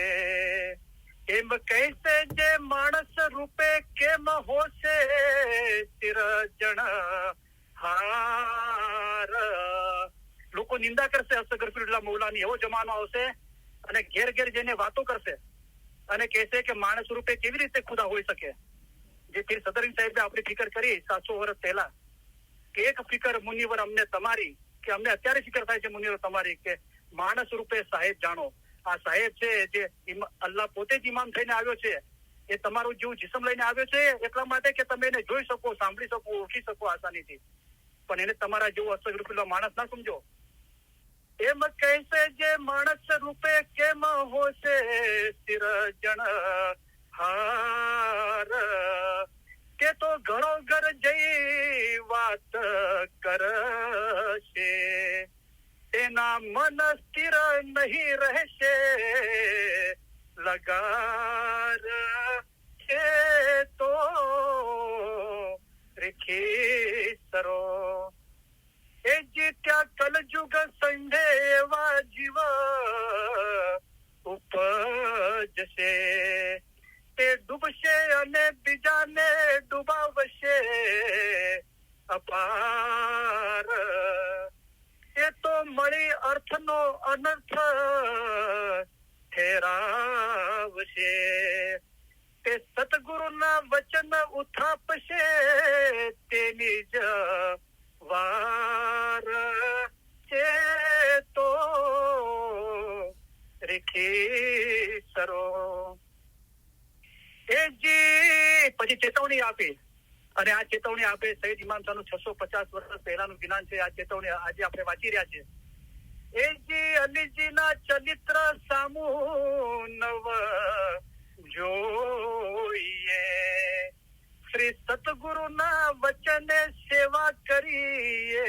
એમ કહેશે જે માણસ રૂપે કેમ હોશે સિરજણ હાર. લોકો નિંદા કરશે અસ્તગફિરુલ્લાહ મૌલાની. એવો જમાનો આવશે અને ઘેર ઘેર જઈને વાતો કરશે અને કહેશે કે માણસ રૂપે કેવી રીતે ખુદા હોઈ શકે. જે પીર સદરી સાહેબે આપણી ફિકર કરી 700 વર્ષ પહેલા કે એક ફિકર મુનિવર અમને તમારી, કે અમને અત્યારે ફિકર થાય છે મુનિવર તમારી કે માણસ રૂપે સાહેબ જાણો. આ સાહેબ છે જે અલ્લાહ પોતે જ ઇમામ થઈને આવ્યો છે, એ તમારું જેવું જીસમ લઈને આવ્યો છે એટલા માટે કે તમે એને જોઈ શકો, સાંભળી શકો, ઓળખી શકો આસાનીથી, પણ એને તમારા જેવું અસ્તગફિરુલ્લાહ માણસ ના સમજો. એમ કહેશે જે માણસ રૂપે કેમ હોશે સિરજણ હાર. કે તો ઘરો ઘર જઈ વાત કરશે તેના મન સ્થિર નહીં રહેશે લગાર છે તો રેખેસરો. એ જીત્યા કલયુગ સંઘે એવા જીવ ઉપજશે તે ડૂબશે અને બીજાને ડૂબાવશે અપાર. એ તો મળી અર્થનો અનર્થ ઠેરાવશે તે સતગુરુના વચન ઉથાપશે તેની જ વાર છે તો રેખેસરો. એ જી પછી ચેતવણી આપી અને આ ચેતવણી આપણે સૈયદ ઇમામ શાહનું 650 વર્ષ પહેલાનું જ્ઞાન છે. આ ચેતવણી આજે આપણે વાંચી રહ્યા છે. એજી અલીજીના ચરિત્ર સામું નવ જોઈએ, શ્રી સતગુરુના વચને સેવા કરીએ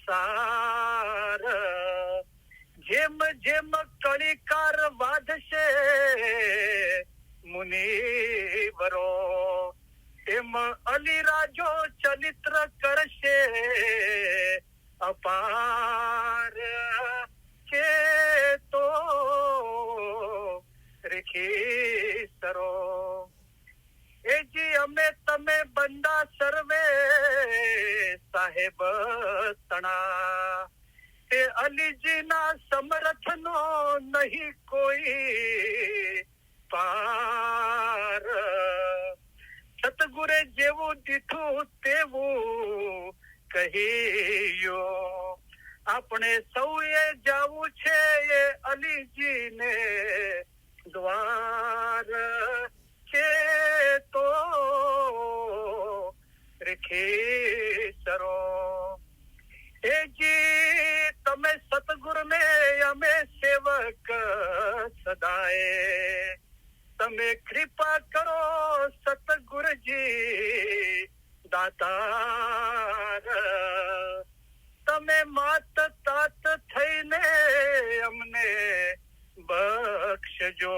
સાર. જેમ જેમ કળીકાર વાધશે મુનિવરો, તેમ અલીરાજો ચરિત્ર કરશે અપાર. ચેતો રેખી સરો, એજી અમે તમે બંદા સર્વે સાહેબ તણા, તે અલીજીના સમર્થનો નહીં કોઈ પાર. સતગુરે જેવું દીઠું તેવું કહીયો, આપણે સૌએ જાવું છે એ અલીજીને દ્વાર. છે તો રેખી સરો, એજી તમે સતગુરુને અમે સેવક સદાય. તમે કૃપા કરો સતગુરુજી દાતાર. તમે માત તાત થઈને અમને બક્ષજો,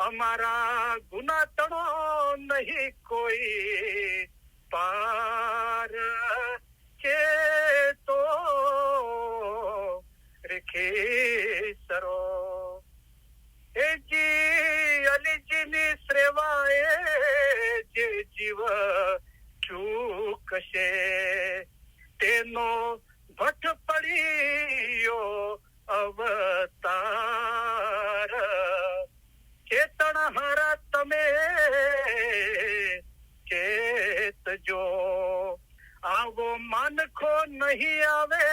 અમારા ગુના તણો નહીં કોઈ પાર. છે તો રેખી સરો, એજી અલીજીની સેવાએ જે જીવ ચૂકશે, તેનો ભઠ પડ્યો અવતાર. ચેતન હારા તમે ચેતજો, આવો માનખો નહીં આવે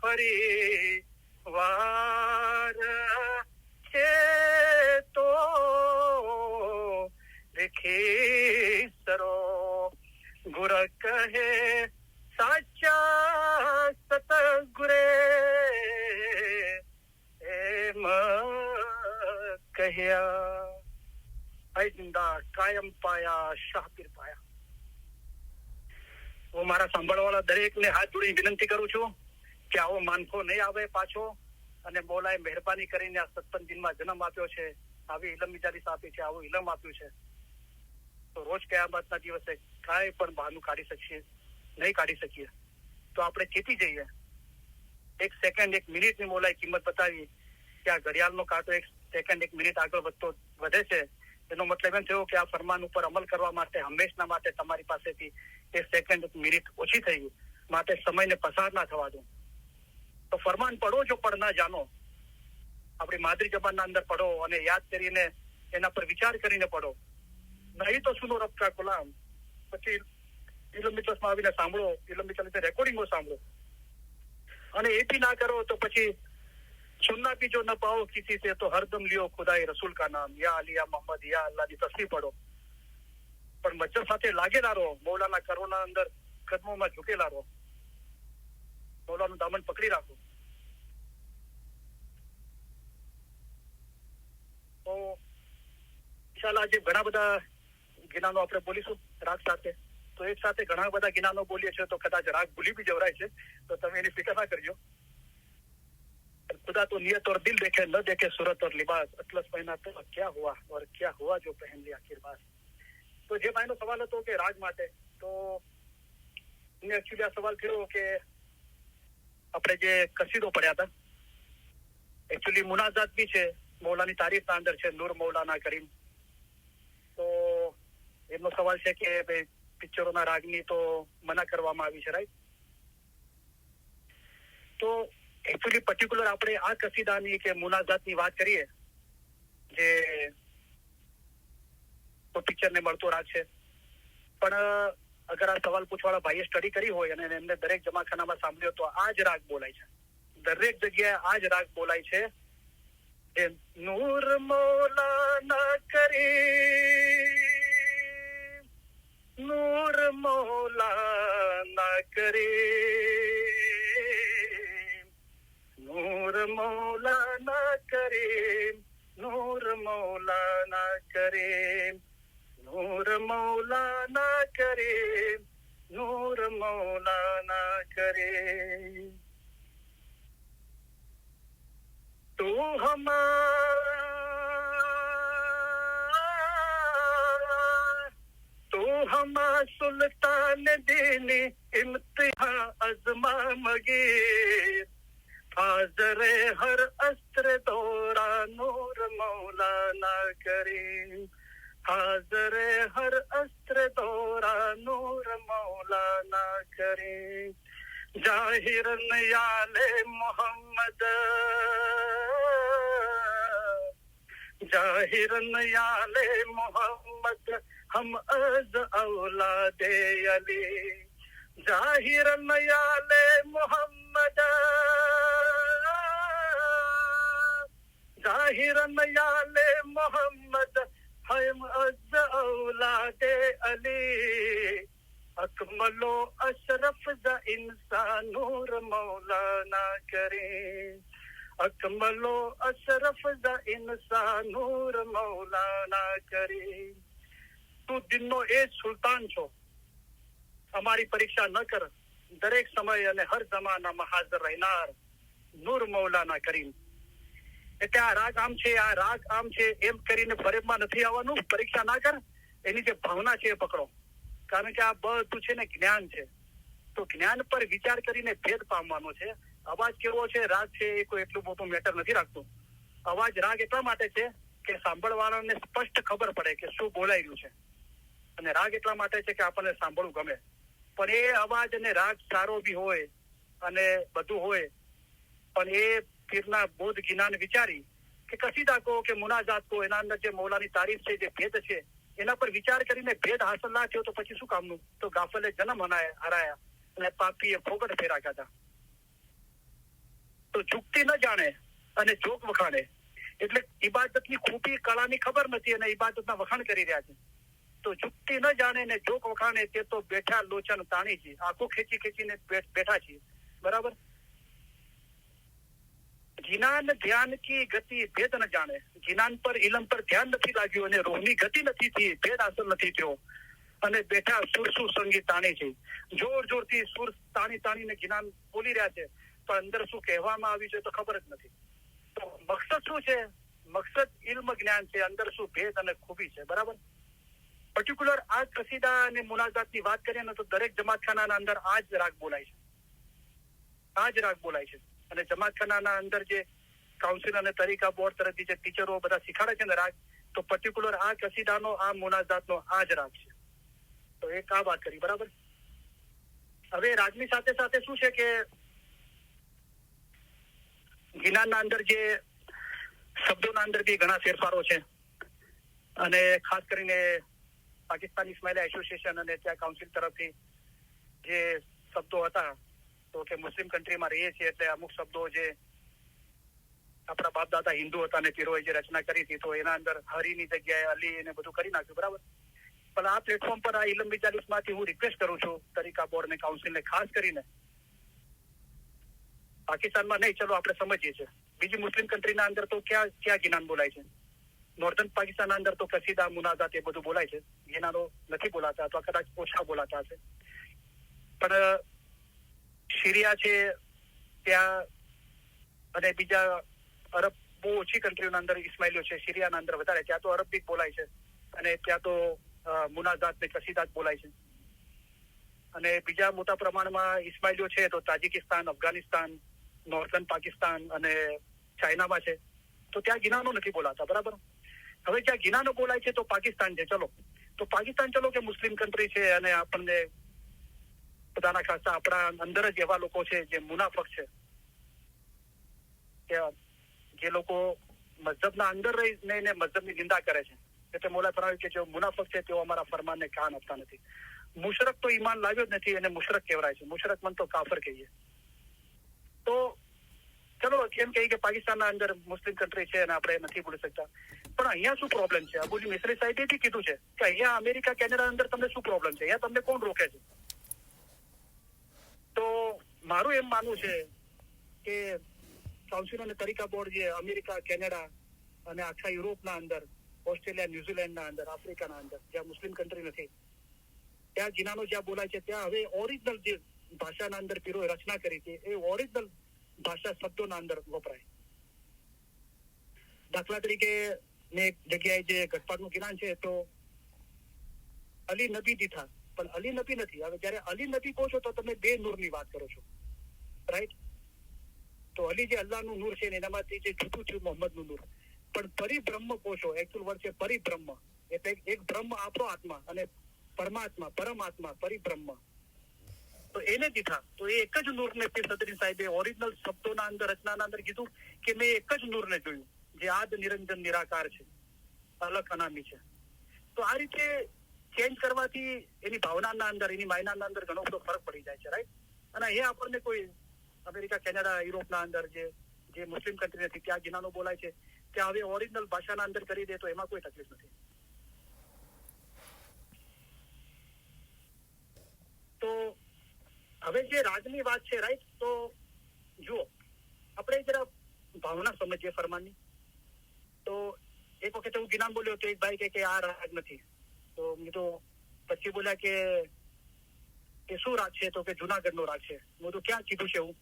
ફરી વાર. છે તો રેખી સરો, ગુર કહે સાચા સતગુરે એમ કહ્યા. જિંદા કાયમ પાયા શાહપીર પાયા. હું મારા સાંભળવાળા દરેકને હાથ જોડી વિનંતી કરું છું કે આવો માનખો નહીં આવે પાછો, અને મોલાએ મહેરબાની કરીને આ સત્સંગ દિનમાં જન્મ આપ્યો છે, આવી ઇલમ ઇજારીસ આપી છે, આવું ઇલમ આપ્યું છે, તો રોજ કયામતના દિવસે કાંઈ પણ બહાનું કાઢી શકીએ નહીં કાઢી શકીએ. તો આપણે ચેતી જઈએ. એક સેકન્ડ એક મિનિટની મોલાએ કિંમત બતાવી કે આ ઘડિયાળનો કાંટો એક સેકન્ડ એક મિનિટ આગળ વધે છે. એનો મતલબ એમ થયો કે આ ફરમાન ઉપર અમલ કરવા માટે હંમેશના માટે તમારી પાસેથી એક સેકન્ડ એક મિનિટ ઓછી થઈ ગઈ. માટે સમયને પસાર ના થવા દો. તો ફરમાન પડો, જો પડ ના જાનો. આપણી માદરી જબાનના અંદર પડો અને યાદ કરીને એના પર વિચાર કરીને પડો. નહીં તો સુનો રબ કા ગુલામ. પછી કિલોમીટર્સમાં આવીને સાંભળો, કિલોમીટર રેકોર્ડિંગો સાંભળો, અને એ બી ના કરો તો પછી સુનના भी जो न पाओ किसी से तो हरदम लियो खुदाई रसूल का नाम, या अली या मोहम्मद या अल्लाह ની તસબીહ પડો. પણ મજ્જર સાથે લાગેલા રહો, મૌલાના કરોના અંદર કદમોમાં ઝૂકેલા રહો, મૌલાનું દામન પકડી રાખો. તો ઇન્શાલ્લાહ આજે ઘણા બધા જ્ઞાનો આપણે બોલીશું રાગ સાથે. તો એક સાથે ઘણા બધા જ્ઞાનો બોલીએ છીએ તો કદાચ રાગ ભૂલી બી જવરાય છે, તો તમે એની ફિકર ના કરજો. खुदा तो नियत और दिल देखे, न देखे सूरत और लिबास. अतलस पहना तो क्या हुआ और क्या हुआ जो पहन लिया आखिर बात. તો જે ભાઈનો સવાલ હતો કે રાગ માટે, તો મેં એકચ્યુઅલી આ સવાલ કર્યો કે આપણે જે કસીદો પડ્યા હતા, એકચ્યુઅલી મુનાજાત બી છે, મૌલાની તારીફના અંદર છે, નૂર મૌલાના કરીમ. તો એમનો સવાલ છે કે ભાઈ પિક્ચરોના રાગની તો મના કરવામાં આવી છે, રાઈટ? તો એકચ્યુઅલી પર્ટિક્યુલર આપણે આ કસીદાની કે મુનાજાતની વાત કરીએ, જે તો પિક્ચરને મળતો રાગ છે. પણ અગર આ સવાલ પૂછવાળા ભાઈએ સ્ટડી કરી હોય અને એમને દરેક જમાખાનામાં સાંભળ્યો તો આ જ રાગ બોલાય છે, દરેક જગ્યાએ આ જ રાગ બોલાય છે. જે નૂર મૌલાના કરી नूर मौलाना करीम, नूर मौलाना करीम, नूर मौलाना करीम, नूर मौलाना करीम, नूर मौलाना करीम। तू हमा सुल्तान दीनी इम्तिहान अज़मा मगीर, हाज़रे हर अस्त्र दौरा नूर मौलाना करीम, हाज़रे हर अस्त्र दौरा नूर मौलाना करीम। जाहिरन याले मोहम्मद, जाहिरन याले मोहम्मद हम अज औलादे अली, जाहिरन याले मोहम्मद, जाहिरन याले मोहम्मद हम अज औलादे अली, अकमलो अशरफ ज़ा इंसान नूर मौलाना करीम, अकमलो अशरफ ज़ा इंसान नूर मौलाना करीम। તું દિનનો એ સુલતાન છો, અમારી પરીક્ષા ન કર, દરેક સમય અને હર જમાનામાં હાજર રહેનાર નૂર મૌલાના કરીમ. એટલે આ રાગ આમ છે, આ રાગ આમ છે એમ કરીને ફરેબમાં નથી આવવાનું. પરીક્ષા ના કર, એની જે ભાવના છે એ પકડો. કારણ કે આ બધું છે ને જ્ઞાન છે, તો જ્ઞાન પર વિચાર કરીને ભેદ પામવાનો છે. અવાજ કેવો છે, રાગ છે, એ કોઈ એટલું મોટું મેટર નથી રાખતું. અવાજ રાગ એટલા માટે છે કે સાંભળવાળાને સ્પષ્ટ ખબર પડે કે શું બોલાઈ રહ્યું છે, અને રાગ એટલા માટે છે કે આપણને સાંભળવું ગમે. પણ એ અવાજ અને રાગ સારો બી હોય અને બધું હોય, પણ એ પીરના બોધ જ્ઞાન વિચારી કે કસીદા કો કે મુનાજાત કો, એના અંદર જે મૌલાની તારીફ છે, જે ભેદ છે, એના પર વિચાર કરીને ભેદ હાંસલ ના થયો તો પછી શું કામનું? તો ગાફલે જન્મ હરાયા અને પાપીએ ફોગટ ફેરા ખાધા. તો ઝૂકતી ન જાણે અને જોક વખાણે, એટલે ઇબાદતની ખૂબી કળાની ખબર નથી અને ઇબાદતના વખાણ કરી રહ્યા છે. તો ઝૂકતી ન જાણે ને જોક વખાણે, તે તો બેઠા લોચન તાણી છે, આંખો ખેંચી ખેંચીને બેઠા છીએ. બરાબર? जिनान ध्यान की गति भेद न जाने, जिनान पर इलम पर ध्यान નથી લાગ્યું અને રોહની ગતિ નથી થઈ, ભેદ હાંસલ નથી થયો અને બેઠા સુરસુ સંગીત તાણે છે. જોર જોરથી સુર તાણી તાણીને જ્ઞાન બોલી રહ્યા છે, પણ અંદર શું કહેવામાં આવ્યું છે તો ખબર જ નથી. તો મકસદ શું છે? મકસદ ઇલ્મ જ્ઞાન છે, અંદર શું ભેદ અને ખૂબી છે. બરાબર? પર્ટિક્યુલર આ કસીદા અને મુનાજાતની વાત કરીએ ને તો દરેક જમાતખાનાના અંદર આ જ રાગ બોલાય છે, આ જ રાગ બોલાય છે. અને જમાતખાનાના અંદર જે કાઉન્સિલ અને તરીકા બોર્ડ તરફથી જે ટીચરો બધા શીખાડે છે ને રાગ, તો પર્ટિક્યુલર આ કસીદાનો, આ મુનાજાતનો આ જ રાગ છે. તો એક આ વાત કરી. બરાબર? હવે રાગની સાથે સાથે શું છે કે ગિનારના અંદર જે શબ્દોના અંદર બી ઘણા ફેરફારો છે, અને ખાસ કરીને પાકિસ્તાન ઇસ્માઇલી એસોસિએશન અને ત્યાં કાઉન્સિલ તરફથી જે શબ્દો હતા, તો કે મુસ્લિમ કન્ટ્રીમાં રહીએ છીએ એટલે અમુક શબ્દો જે આપણા બાપ દાદા હિન્દુ હતા ને પીરોએ જે રચના કરી હતી, તો એના અંદર હરીની જગ્યાએ અલી એને બધું કરી નાખ્યું. બરાબર? પણ આ પ્લેટફોર્મ પર આ ઇલમ 42માંથી હું રિક્વેસ્ટ કરું છું તરીકા બોર્ડ ને કાઉન્સિલને, ખાસ કરીને પાકિસ્તાનમાં નહીં, ચલો આપણે સમજીએ છીએ, બીજી મુસ્લિમ કન્ટ્રીના અંદર તો ક્યાં જ્ઞાન બોલાય છે? નોર્ધન પાકિસ્તાનના અંદર તો કસીદા, મુનાજાત એ બધું બોલાય છે, જ્ઞાનો નથી બોલાતા અથવા કદાચ ઓછા બોલાતા હશે. પણ સિરિયા છે ત્યાં અને બીજા અરબ બહુ ઓછી કન્ટ્રીઓના અંદર ઇસ્માઇલીઓ છે, સિરિયાના અંદર વધારે, ત્યાં તો અરબિક બોલાય છે અને ત્યાં તો મુનાજાત ને કસીદાત બોલાય છે. અને બીજા મોટા પ્રમાણમાં ઇસ્માઇલીઓ છે તો તાજિકિસ્તાન, અફઘાનિસ્તાન, નોર્ધન પાકિસ્તાન અને ચાઇનામાં છે, તો ત્યાં ગિનાનો નથી બોલાતા. બરાબર? હવે જ્યાં ગિનાનો બોલાય છે તો પાકિસ્તાન છે. ચલો, તો પાકિસ્તાન ચલો કે મુસ્લિમ કન્ટ્રી છે, અને આપણને બધાના ખાસા આપણા અંદર જ એવા લોકો છે જે મુનાફક છે, કે જે લોકો મઝહબના અંદર રહીને મઝહબની નિંદા કરે છે. એટલે મોલા ફરમાવ્યું કે જે મુનાફક છે તેઓ અમારા ફરમાનને કાન આપતા નથી. મુશરક તો ઈમાન લાવ્યો જ નથી, એને મુશરક કહેવાય છે. મુશરક મન તો કાફર કહીએ. તો ચલો કેમ કહીએ કે પાકિસ્તાનના અંદર મુસ્લિમ કન્ટ્રી છે અને આપણે નથી બોલી શકતા, પણ અહીંયા શું પ્રોબ્લેમ છે? અબુલ મિસ્રી સાહેબે બી કીધું છે કે અહીંયા અમેરિકા કેનેડા અંદર તમને શું પ્રોબ્લેમ છે, અહીંયા તમને કોણ રોકે છે? તો મારું એમ માનવું છે કે કાઉન્સિલ અને તરીકા બોર્ડ જે અમેરિકા, કેનેડા અને આખા યુરોપના અંદર, ઓસ્ટ્રેલિયા, ન્યુઝીલેન્ડના અંદર, આફ્રિકાના અંદર જ્યાં મુસ્લિમ કન્ટ્રી નથી, ત્યાં જીનાનો જ્યાં બોલાય છે ત્યાં હવે ઓરિજિનલ જે ભાષાના અંદર પીરોએ રચના કરી હતી એ ઓરિજિનલ ભાષા શબ્દોના અંદર વપરાય. દાખલા તરીકે મેં એક જગ્યાએ જે ગટપાટનું જ્ઞાન છે તો અલી નબી દીઠા, પણ અલી નબી નથી. હવે જયારે અલી નબી કહો છો તો તમે બે નૂરની વાત કરો છો, રાઈટ? તો અલી જે અલ્લાહનું નૂર છે ને એનામાંથી જે છૂટું થયું મોહમ્મદનું નૂર. પણ પરિબ્રહ્મ કહો છો, એકચ્યુઅલ વર્ડ છે પરિબ્રહ્મ, એટલે એક બ્રહ્મ આપણો આત્મા અને પરમાત્મા, પરમાત્મા, પરિબ્રહ્મ, તો એને દીઠા. તો એ એક જ નૂરને પીર સદરી સાહેબે ઓરિજિનલ શબ્દોના અંદર, રચનાના અંદર કીધું કે મેં એક જ નૂરને જોયું જે આદ નિરંજન નિરાકાર છે, અલખ અનામી છે. તો આ રીતે ચેન્જ કરવાથી એની ભાવનાના અંદર, એની માયનાના અંદર ઘણો બધો ફરક પડી જાય છે, રાઈટ? અને એ આપણને કોઈ અમેરિકા, કેનેડા, યુરોપના અંદર જે મુસ્લિમ કન્ટ્રી નથી ત્યાં જીનાનો બોલાય છે ત્યાં હવે ઓરિજિનલ ભાષાના અંદર કરી દે તો એમાં કોઈ તકલીફ નથી. તો હવે જે રાજની વાત છે, રાઈટ? તો જુઓ, આપણે જરા ભાવના સમજીએ ફરમાનની. તો એક વખત હું જ્ઞાન બોલ્યો તો એક ભાઈ કે આ રાગ નથી. તો મેં તો પછી બોલ્યા કે શું રાગ છે? તો કે જુનાગઢનો રાગ છે. હું તો ક્યાં કીધું છે એવું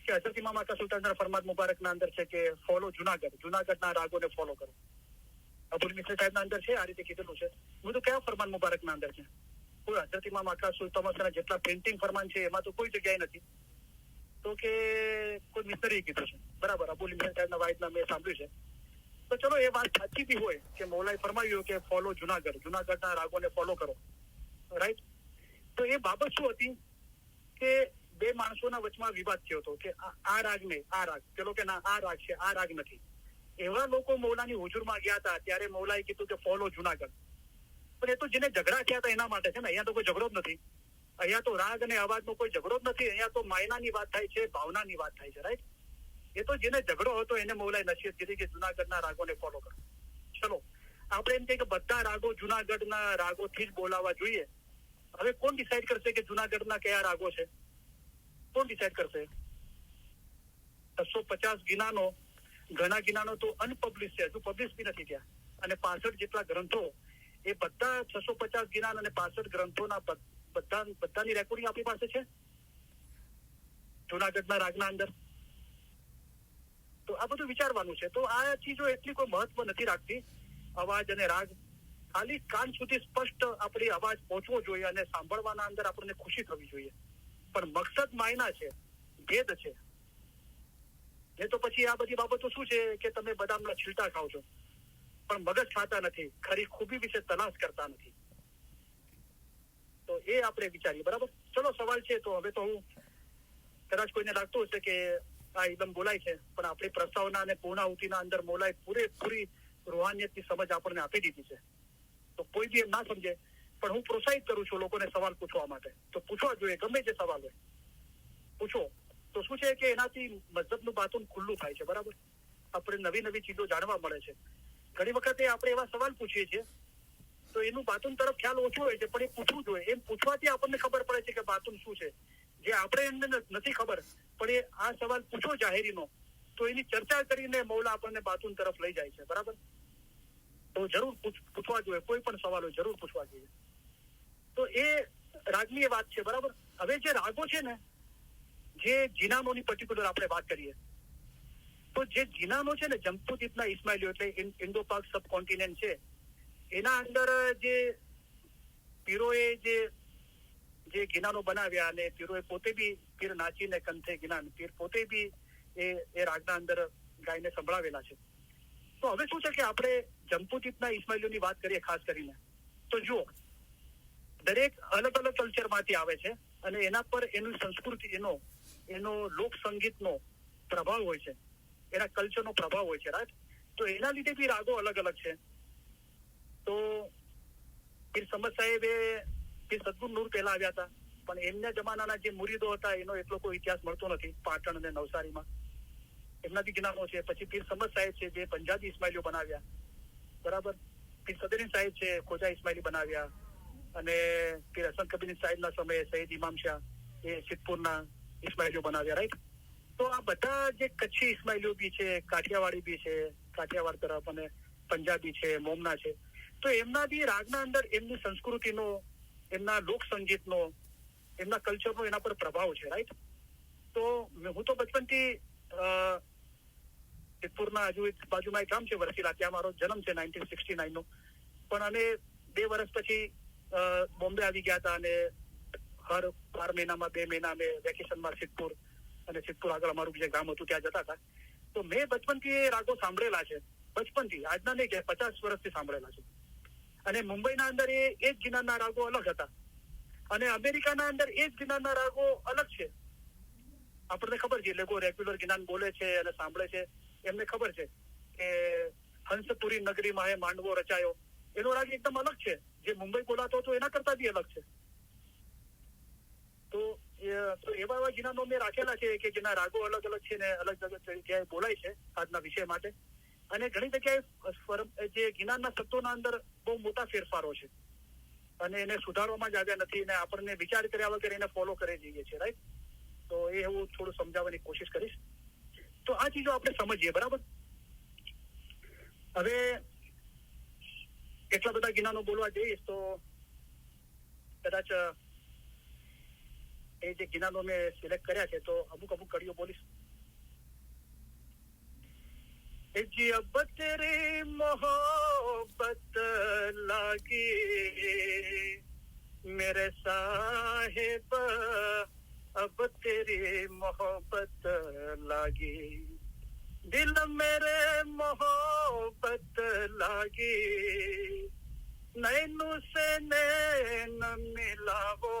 કે હઝરત ઇમામ આકા સુલ્તાન ફરમાદ મુબારકના અંદર છે કે ફોલો જુનાગઢ, જુનાગઢના રાગોને ફોલો કરો. અબુલ મિસ્રી સાહેબના અંદર છે, આ રીતે કીધેલું છે. હું તો કયા ફરમાન મુબારકના અંદર છે? કોઈ હઝરત ઇમામ આકા સુલ્તાન જેટલા પ્રિન્ટિંગ ફરમાન છે એમાં તો કોઈ જગ્યાએ નથી. તો કે કોઈ મિસ્ટરી કીધું છે, બરાબર? અબુલ મિસ્રી સાહેબના વાઇદના મેં સાંભળ્યું છે. તો ચલો એ વાત સાચી બી હોય કે મૌલાએ ફરમાવ્યું કે ફોલો જુનાગઢ, જુનાગઢના રાગોને ફોલો કરો, રાઈટ? તો એ બાબત શું હતી કે બે માણસોના વચમાં વિવાદ થયો હતો કે આ રાગ ને આ રાગ, પેલો કે ના આ રાગ છે, આ રાગ નથી. એવા લોકો મૌલાની હુજુરમાં ગયા હતા ત્યારે મૌલાએ કીધું કે ફોલો જુનાગઢ. પણ એ તો જેને ઝઘડા થયા હતા એના માટે છે ને, અહીંયા તો કોઈ ઝઘડો જ નથી. અહીંયા તો રાગ અને અવાજનો કોઈ ઝઘડો જ નથી. અહીંયા તો માયનાની વાત થાય છે, ભાવનાની વાત થાય છે, રાઈટ? એ તો જેને ઝઘડો હતો એને મૌલાએ નસીહત કીધી કે જુનાગઢના રાગોને ફોલો કરો. ચલો આપણે એમ કહીએ કે બધા રાગો જુનાગઢના રાગોથી જ બોલાવવા જોઈએ. હવે કોણ ડિસાઈડ કરશે કે જુનાગઢના કયા રાગો છે? કોણ ડિસાઈડ કરશે? 650 ગિનાનો, ઘણા ગિનાનો તો અનપબ્લિશ છે, હજુ પબ્લિશ બી નથી થયા. અને 65 જેટલા ગ્રંથો, એ બધા 650 ગિનાન અને 65 ગ્રંથોના બધાની રેકોર્ડિંગ આપણી પાસે છે જુનાગઢના રાગના અંદર. તો આ બધું વિચારવાનું છે. તો આ ચીજો એટલી કોઈ મહત્વ નથી રાખતી, અવાજ અને રાગ. ખાલી કાન સુધી સ્પષ્ટ આપણી અવાજ પહોંચવો જોઈએ અને સાંભળવાના અંદર આપણને ખુશી થવી જોઈએ. પણ મકસદ માયના છે, ભેદ છે. એ તો પછી આ બધી બાબતો શું છે કે તમે બદામના છીલટા ખાવ છો પણ મગજ ખાતા નથી, ખરી ખૂબી વિશે તલાશ કરતા નથી. તો એ આપણે વિચારીએ, બરાબર? ચલો સવાલ છે તો હવે તો હું કદાચ કોઈને લાગતું હશે કે આ ઇલમ બોલાય છે, પણ આપણી પ્રસ્તાવના અને પૂર્ણાહુતિના અંદર મોલાએ પૂરેપૂરી રૂહાનિયતની સમજ આપણને આપી દીધી છે. તો કોઈ બી એમ ના સમજે, પણ હું પ્રોત્સાહિત કરું છું લોકોને સવાલ પૂછવા માટે. તો પૂછવા જોઈએ, ગમે તે સવાલ હોય પૂછો. તો શું છે કે એનાથી મઝહબનું બાતોન ખુલ્લું થાય છે, બરાબર? આપણે નવી નવી ચીજો જાણવા મળે છે. ઘણી વખતે આપણે એવા સવાલ પૂછીએ છીએ તો એનું બાતૂન તરફ ખ્યાલ ઓછો હોય છે, પણ એ પૂછવું જોઈએ. એમ પૂછવાથી આપણને ખબર પડે છે કે બાતૂન શું છે, જે આપણે એમને નથી ખબર. પણ એ આ સવાલ પૂછો જાહેરીનો તો એની ચર્ચા કરીને મૌલા આપણને બાતૂન તરફ લઈ જાય છે, બરાબર? તો જરૂર પૂછવા જોઈએ, કોઈ પણ સવાલ હોય જરૂર પૂછવા જોઈએ. તો એ રાગની વાત છે, બરાબર? હવે જે રાગો છે ને, જે જીનાનોની પર્ટિક્યુલર આપણે વાત કરીએ તો જે જીનાનો છે ને, જમતુદીપના ઇસ્માઇલીઓ એટલે ઇન્ડો પાક સબકોન્ટિનેન્ટ છે, એના અંદર જે પીરોએ જે ગિનાનો બનાવ્યા અને પીરોએ પોતે બી પીર નાચીને કંથે ગિનાન, પીર પોતે બી એ રાગના અંદર ગાયને સંભળાવેલા છે. તો હવે શું છે કે આપણે જમતુદીપના ઇસ્માઇલીઓની વાત કરીએ ખાસ કરીને, તો જુઓ દરેક અલગ અલગ કલ્ચરમાંથી આવે છે અને એના પર એની સંસ્કૃતિ, એનો લોક સંગીતનો પ્રભાવ હોય છે, એના કલ્ચરનો પ્રભાવ હોય છે, રાઈટ? તો એના લીધે બી રાગો અલગ અલગ છે. તો પીર સમદ સાહેબે પીર સદગુર નૂર પહેલા આવ્યા હતા, પણ એમના જમાનાના જે મુરીદો હતા એનો એટલો કોઈ ઇતિહાસ મળતો નથી પાટણ અને નવસારીમાં. એમનાથી જ્ઞાનો છે. પછી પીર સમદ સાહેબ છે જે પંજાબી ઇસ્માઇલીઓ બનાવ્યા, બરાબર. પીર સદરી સાહેબ છે ખોજા ઇસ્માઇલી બનાવ્યા, અને પીર હસન કબીર સાહેબના સમયે સૈયદ ઇમામ શાહ એ સિદ્ધપુરના ઇસ્માઇલીઓ બનાવ્યા, રાઈટ. તો આ બધા જે કચ્છી ઇસ્માઇલીઓ બી છે, કાઠિયાવાડી બી છે, કાઠિયાવાડ તરફ, અને પંજાબી છે, મોમના છે, તો એમના બી રાગના અંદર એમની સંસ્કૃતિનો, એમના લોક સંગીતનો, એમના કલ્ચરનો એના પર પ્રભાવ છે, રાઈટ. તો હું તો બચપનથી સિદ્ધપુરના બાજુમાં એક ગામ છે વરસીલા, ત્યાં મારો જન્મ છે 1969 નો. પણ અમે 2 વર્ષ પછી બોમ્બે આવી ગયા હતા, અને હર 12 મહિનામાં 2 મહિના અમે વેકેશનમાં સિદ્ધપુર, અને સિદ્ધપુર આગળ અમારું જે ગામ હતું ત્યાં જતા હતા. તો મેં બચપનથી એ રાગો સાંભળેલા છે, બચપનથી, આજના નહીં કે 50 વર્ષથી સાંભળેલા છે. અને મુંબઈના અંદર એ જ ગિનારના રાગો અલગ હતા, અને અમેરિકાના અંદર એ જ ગિનારના રાગો અલગ છે. આપણને ખબર છે, લોકો રેગ્યુલર જ્ઞાન બોલે છે અને સાંભળે છે, એમને ખબર છે કે હંસપુરી નગરીમાં હે માંડવો રચાયો, એનો રાગ એકદમ અલગ છે. જે મુંબઈ બોલાતો હતો એના કરતા બી અલગ છે. તો એવા જ્ઞાનો મેં રાખેલા છે કે જેના રાગો અલગ અલગ છે ને અલગ અલગ જગ્યાએ બોલાય છે આજના વિષય માટે. અને ઘણી જગ્યાએ જે જ્ઞાનના શબ્દોના અંદર બહુ મોટા ફેરફારો છે, અને એને સુધારવામાં જ આવ્યા નથી, ને આપણને વિચાર કર્યા વગર એને ફોલો કરી જઈએ છીએ, રાઈટ. તો એ હું થોડું સમજાવવાની કોશિશ કરીશ. તો આ ચીજો આપણે સમજીએ, બરાબર. હવે એટલા બધા ગિનાનો બોલવા જઈશ તો કદાચ એ જે ગિનાનો મેં સિલેક્ટ કર્યા છે તો અમુક કડીઓ બોલીશ. जी अब तेरी मोहब्बत लागी मेरे साहिब, अब तेरी मोहब्बत लागी, दिल मेरे मोहब्बत लागी, नैनू से नैन मिलावो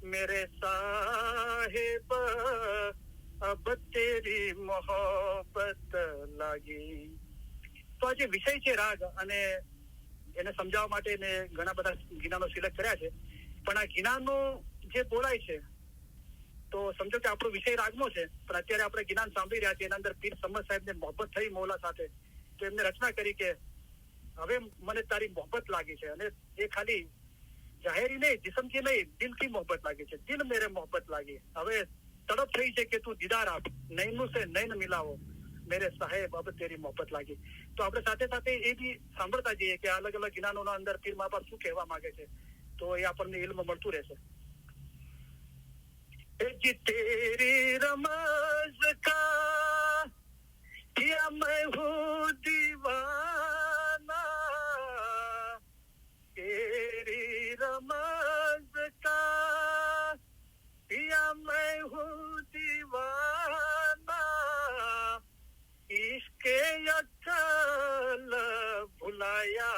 मेरे साहिब, अब तेरी मोहब्बत लागी. તો આ જે વિષય છે રાગ, અને એને સમજાવવા માટે મેં ઘણા બધા ગિનાનો સિલેક્ટ કર્યા છે. પણ આ ગિનાનો જે બોલાય છે, તો સમજો કે આપણો વિષય રાગનો છે, પણ અત્યારે આપણે ગિનાન સાંભળી રહ્યા છીએ, એના અંદર પીર સમદ સાહેબને મોહબ્બત થઈ મૌલા સાથે, તો એમને રચના કરી કે હવે મને તારી મોહબ્બત લાગી છે. અને એ ખાલી જાહેરી નહીં, जिस्म की नहीं, दिल की मोहब्बत लागी છે. દિલ મેરે મોહબ્બત લાગી, હવે તડપ થઈ છે કે તું દીદાર આપ, નૈનુ સે નૈન મિલાવો મેરે સાહેબ, અબ તેરી મોહબ્બત લાગી. તો આપણે સાથે સાથે એ બી સાંભળતા જઈએ કે અલગ અલગ ગિનાનોના અંદર પીર મા બાપ શું કહેવા માંગે છે, તો એ આપણને ઇલ્મ મળતું રહેશે. જી તેરી રમઝ કા યા मैं हूँ दीवाना, तेरी रमज़ का या मैं हूँ दीवाना, इसके अकल भुलाया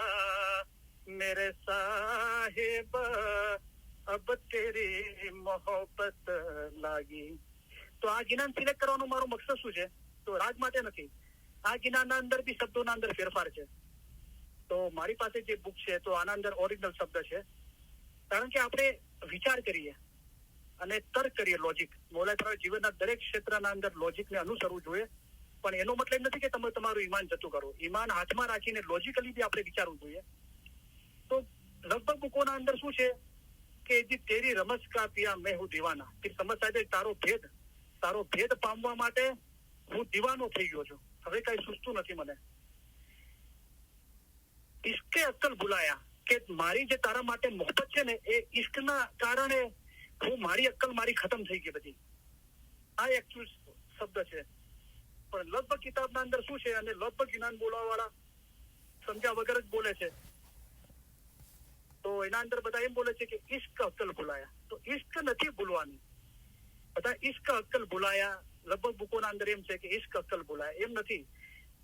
मेरे साहिब, अब तेरी मोहब्बत लागी. તો આ ગિનાન સિલેક્ટ કરવાનો મારો મકસદ શું છે? તો રાગ માટે નથી, આ ગિનાના અંદર બી શબ્દોના અંદર ફેરફાર છે. તો મારી પાસે જે બુક છે તો આના અંદર ઓરિજિનલ શબ્દ છે, કારણ કે આપણે વિચાર કરીએ અને તર્ક કરીએ, લોજિક. મોલાએ જીવનના દરેક ક્ષેત્રના અંદર લોજિકને અનુસરવું જોઈએ, પણ એનો મતલબ નથી કે તમે તમારું ઈમાન જતું કરો. ઈમાન હાથમાં રાખીને લોજિકલી બી આપણે વિચારવું જોઈએ. તો લગભગ બુકોના અંદર શું છે કે જે તેરી રમઝ કા પિયા મેં હું દીવાના, કે સમજ સાહેબ તારો ભેદ પામવા માટે હું દીવાનો થઈ ગયો છું, હવે કઈ સૂચતું નથી મને. ઇશ્કે અક્કલ ભૂલાયા, કે મારી જે તારા માટે મોહબ્બત છે ને, એ ઇશ્કના કારણે હું મારી અક્કલ મારી ખતમ થઈ ગઈ બધી. આ એકચ્યુઅલ શબ્દ છે, પણ લગભગ કિતાબના અંદર શું છે, અને લગભગ જ્ઞાન બોલવા વાળા સમજ્યા વગર જ બોલે છે. તો એના અંદર બધા એમ બોલે છે કે ઇશ્ક અક્કલ ભૂલાયા. તો ઇશ્ક નથી ભૂલવાની, બધા ઇશ્ક અક્કલ ભૂલાયા. લગભગ બુકોના અંદર એમ છે કે ઇશ્ક અક્કલ ભૂલાયા, એમ નથી.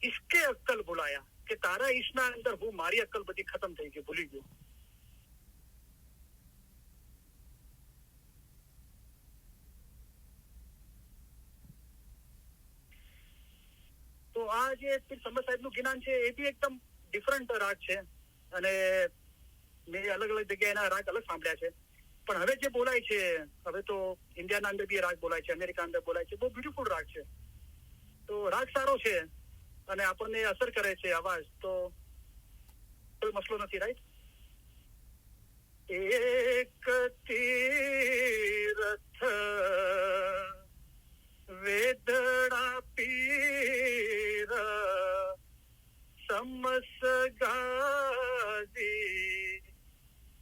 ઇશ્કે અક્કલ ભૂલાયા, કે તારા ઈશ્કના અંદર હું મારી અક્કલ બધી ખતમ થઈ ગઈ, ભૂલી ગયો. તો આ જે સમદ સાહેબનું જ્ઞાન છે એ બી એકદમ ડિફરન્ટ રાગ છે, અને મેં અલગ અલગ જગ્યાએ એના રાગ અલગ સાંભળ્યા છે. પણ હવે જે બોલાય છે, હવે તો ઇન્ડિયાના અંદર બી રાગ બોલાય છે, અમેરિકા અંદર બોલાય છે, બહુ બ્યુટીફુલ રાગ છે. તો રાગ સારો છે અને આપણને અસર કરે છે અવાજ, તો કોઈ મસલો નથી, રાઈટ? એક તીરથ વેદડા પીર સમસ ગાદી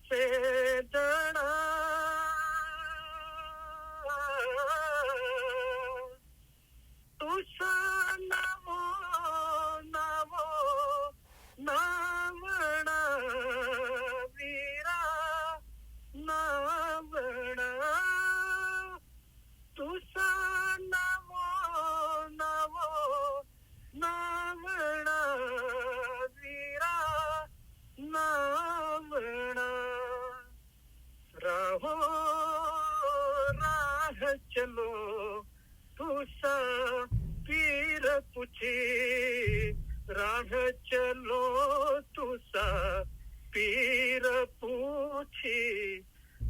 સેદડા તુષા નવો નવો નાવણા વીરા નાવણા તુષા નવો નવો નાવણા વીરા નાવણા રહો રાહ ચલો તુષા પીર પૂછી રાહ ચલો તુષા પીર પૂછી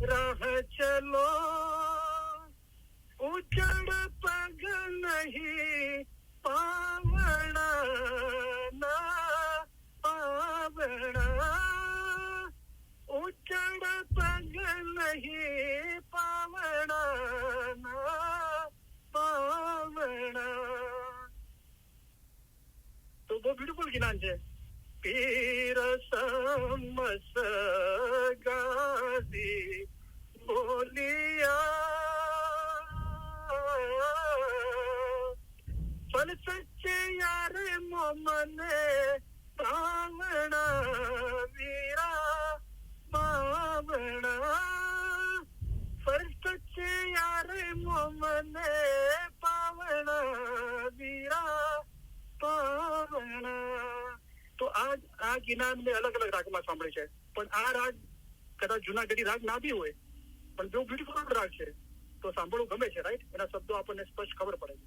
રાહ ચલો ઉજળ પગ નહીં પાવણા ના પાવણા ઉજળ પગ નહીં પાવણા ના પાવણા. તો બહુ બ્યુટીફુલ જ્ઞાન છે. પીર સમસ ગાદી બોલિયા ફલ સચ્ચે યાર મોમને પાવણા વીરા પાવણા ફલ સચ્ચે યાર મોમને પાવણા વીરા પાવણા. તો આ જ્ઞાન મેં અલગ અલગ રાગમાં સાંભળ્યું છે, પણ આ રાગ કદાચ જૂનાગઢી રાગ ના બી હોય, પણ બહુ બ્યુટીફુલ રાગ છે, તો સાંભળવું ગમે છે, રાઈટ? એના શબ્દો આપણને સ્પષ્ટ ખબર પડે છે.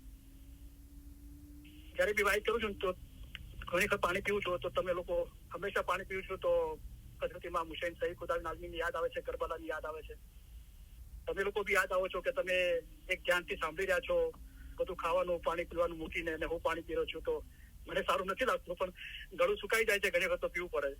જયારે બી વાઇટ કરું છું તો ઘણી વખત પાણી પીવું છું, તો તમે લોકો હંમેશા પાણી પીવું છું તો હઝરત ઇમામ હુસૈન શહીદ ખુદાની આલમીની યાદ આવે છે, કરબલાની યાદ આવે છે. તમે લોકો બી યાદ આવો છો કે તમે એક ધ્યાનથી સાંભળી રહ્યા છો, બધું ખાવાનું પાણી પીવાનું મૂકીને, અને હું પાણી પી રહ્યો છું, તો મને સારું નથી લાગતું, પણ ગળું સુકાઈ જાય છે, ઘણી વખત તો પીવું પડે છે.